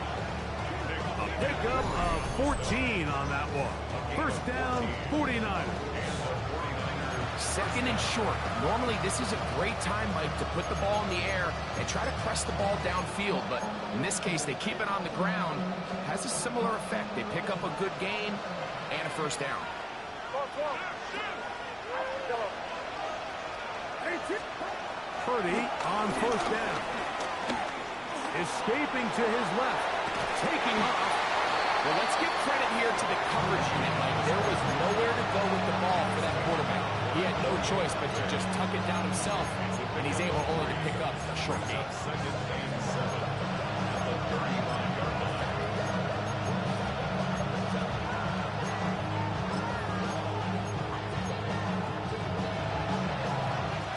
A pickup of 14 on that one. First down, 49ers. 2nd and short. Normally, this is a great time, Mike, to put the ball in the air and try to press the ball downfield. But in this case, they keep it on the ground. Has a similar effect. They pick up a good gain and a first down. Purdy on 1st down. Escaping to his left. Taking off. Well, let's give credit here to the coverage unit, Mike. There was nowhere to go with the ball for that quarterback. He had no choice but to just tuck it down himself, and he's able only to pick up a short gain. 2nd and 7 at the 35-yard line.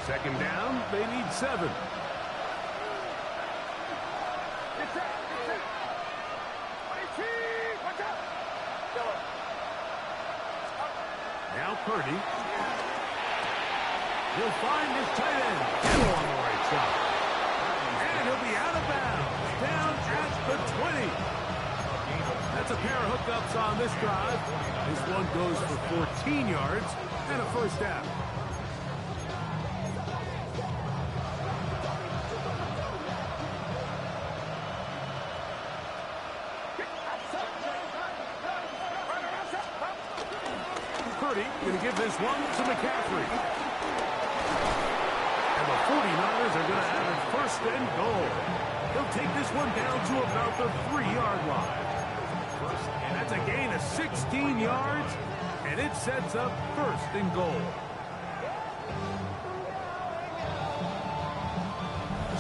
2nd down, they need 7. Now Purdy. He'll find his tight end. Kittle on the right side. And he'll be out of bounds. Down at the 20. That's a pair of hookups on this drive. This one goes for 14 yards and a first down. Purdy going to give this one to McCaffrey. And the 49ers are going to have it 1st and goal. They'll take this one down to about the 3-yard line. And that's a gain of 16 yards, and it sets up 1st and goal.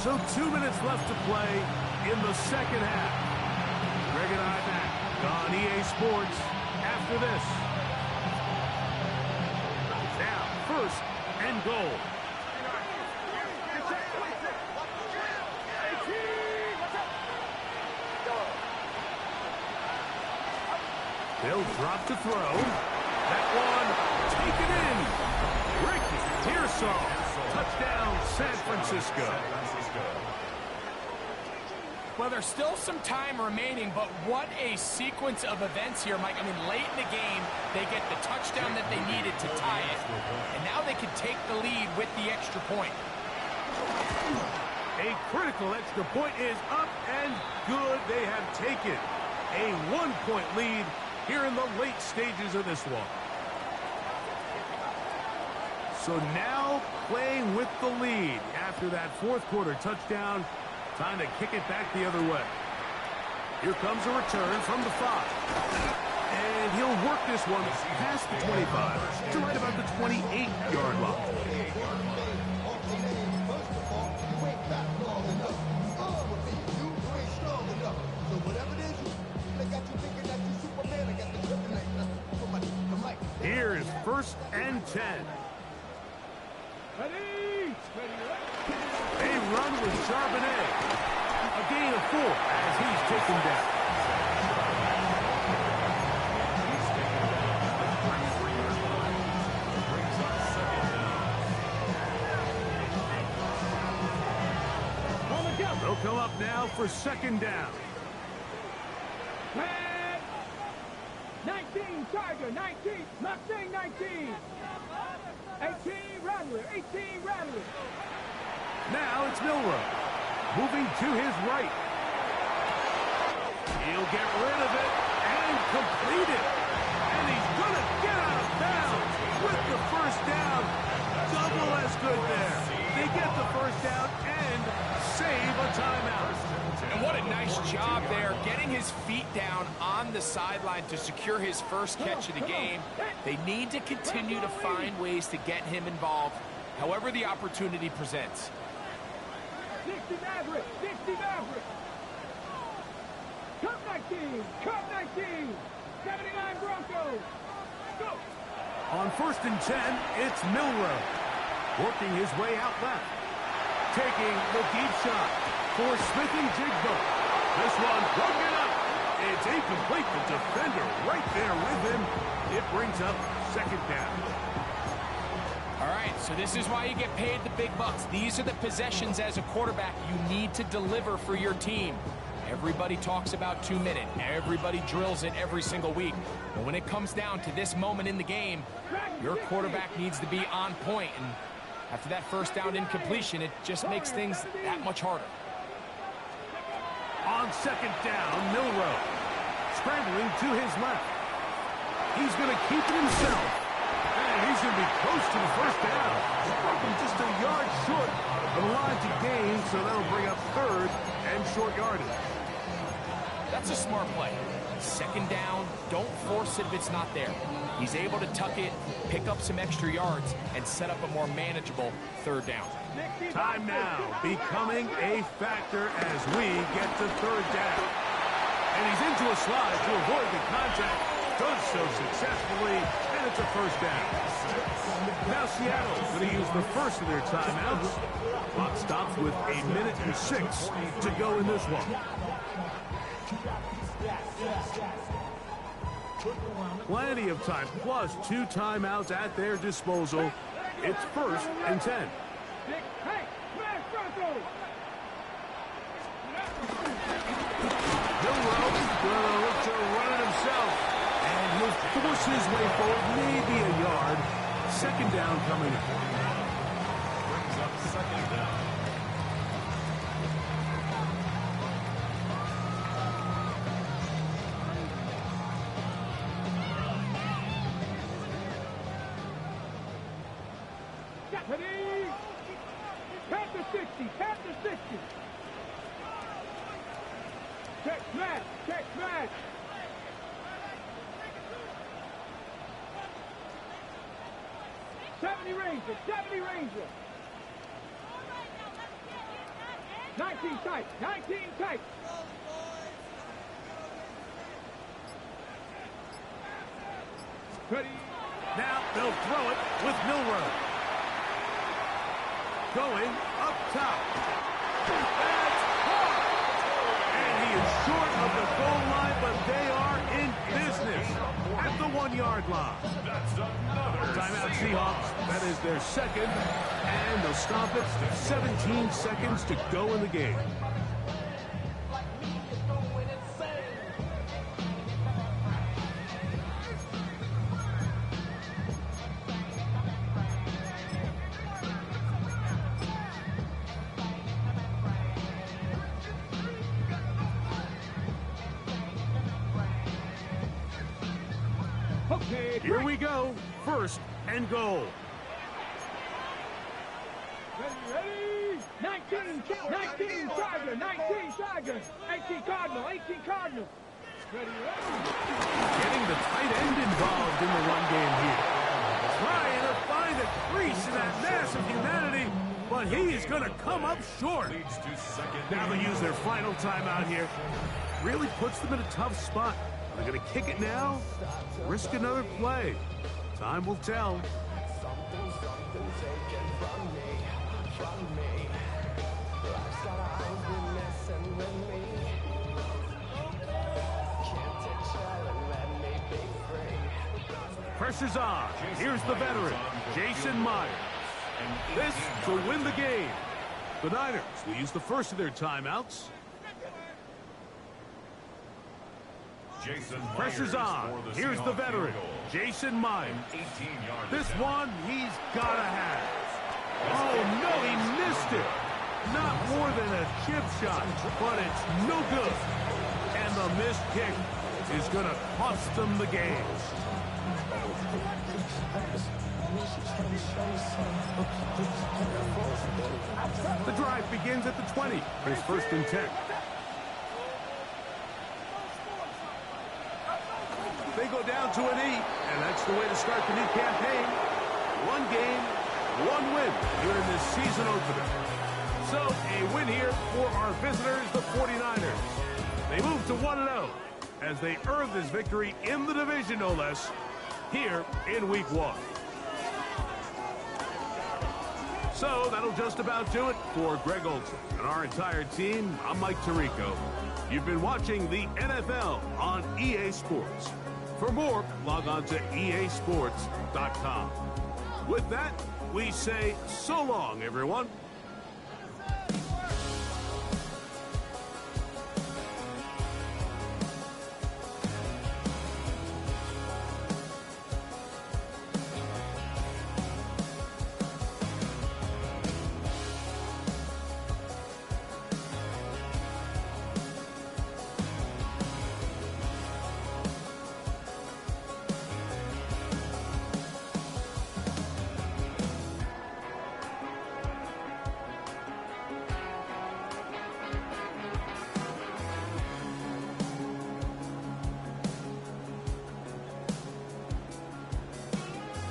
So 2 minutes left to play in the 2nd half. Greg and I back on EA Sports after this. Now, 1st and goal. They'll drop to throw. That one taken in. Ricky Pearsall. Touchdown, San Francisco. Well, there's still some time remaining, but what a sequence of events here, Mike. I mean, late in the game, they get the touchdown that they needed to tie it, and now they can take the lead with the extra point. A critical extra point is up and good. They have taken a 1-point lead here in the late stages of this one. So now playing with the lead after that 4th quarter touchdown. Time to kick it back the other way. Here comes a return from the 5. And he'll work this one past the 25 to right about the 28-yard line. Here is 1st and 10. They run with Charbonnet. A gain of 4 as he's taken down. They'll come up now for 2nd down. 19, Tiger, 19, Mustang 19. 18, Rattler, 18, Rattler. Now it's Milroe. Moving to his right. He'll get rid of it and complete it. And he's going to get out of bounds with the first down. Double as good there. They get the first down and save a timeout. And what a nice job there, getting his feet down on the sideline to secure his first catch of the game. They need to continue to find ways to get him involved, however the opportunity presents. 60 Maverick, 60 Maverick. Cup 19, Cup 19, 79 Broncos. Go. On 1st and 10, it's Milroe. Working his way out left. Taking the deep shot for Smith-Njigba. This one broken up. It's incomplete. The defender right there with him. It brings up 2nd down. All right, so this is why you get paid the big bucks. These are the possessions as a quarterback you need to deliver for your team. Everybody talks about 2-minute. Everybody drills it every single week. But when it comes down to this moment in the game, your quarterback needs to be on point. And after that first down incompletion, it just makes things that much harder. On 2nd down, Milroe. Scrambling to his left. He's going to keep it himself. And he's going to be close to the first down. Just a yard short of the line to gain, so that'll bring up 3rd and short yardage. That's a smart play. 2nd down, don't force it if it's not there. He's able to tuck it, pick up some extra yards, and set up a more manageable 3rd down. Time now becoming a factor as we get to 3rd down. And he's into a slide to avoid the contact. Does so successfully, and it's a 1st down. Now Seattle's going to use the first of their timeouts. Clock stops with 1:06 to go in this one. Plenty of time, plus 2 timeouts at their disposal. It's 1st and 10. Hey, smash Broncos. Milroe going to look to run it himself. And he'll force his way forward, maybe a yard. 2nd down coming up. Brings up 2nd down. Ready? Tap to 60, tap to 60. Check smash, check smash. Ranger, 70 Ranger. 19 tight, 19 tight. Ready. Now they'll throw it with Milroe. Going up top. That's caught. And he is short of the goal line, but they are in business at the 1-yard line. That's another Timeout Seahawks. That is their second. And they'll stop it. 17 seconds to go in the game. Okay, Here we go. First and goal. ready. 19 Tiger, 19 Tiger. 18 Cardinal, 18 Cardinal. Ready, Getting the tight end involved in the run game here. Trying to find a crease in that mass of humanity, but he is going to come up short. leads to second. Now they use their final timeout here. Really puts them in a tough spot. Are they going to kick it now? Risk another play? Time will tell. Pressure's on. Here's the veteran, Jason Myers. This to win the game. The Niners will use the first of their timeouts. Jason Pressure's Myers on. for the Here's the Seahawks veteran, field goal. Jason Myers. 18 yards. This one he's got to have. Oh, no, he missed it. Not more than a chip shot, but it's no good. And the missed kick is going to cost them the game. The drive begins at the 20. Here's 1st and 10. They go down to an 8, and that's the way to start the new campaign. 1 game, 1 win here in this season opener. So, a win here for our visitors, the 49ers. They move to 1-0 as they earn this victory in the division, no less, here in Week 1. So, that'll just about do it for Greg Olsen and our entire team. I'm Mike Tirico. You've been watching the NFL on EA Sports. For more, log on to easports.com. With that, we say so long, everyone.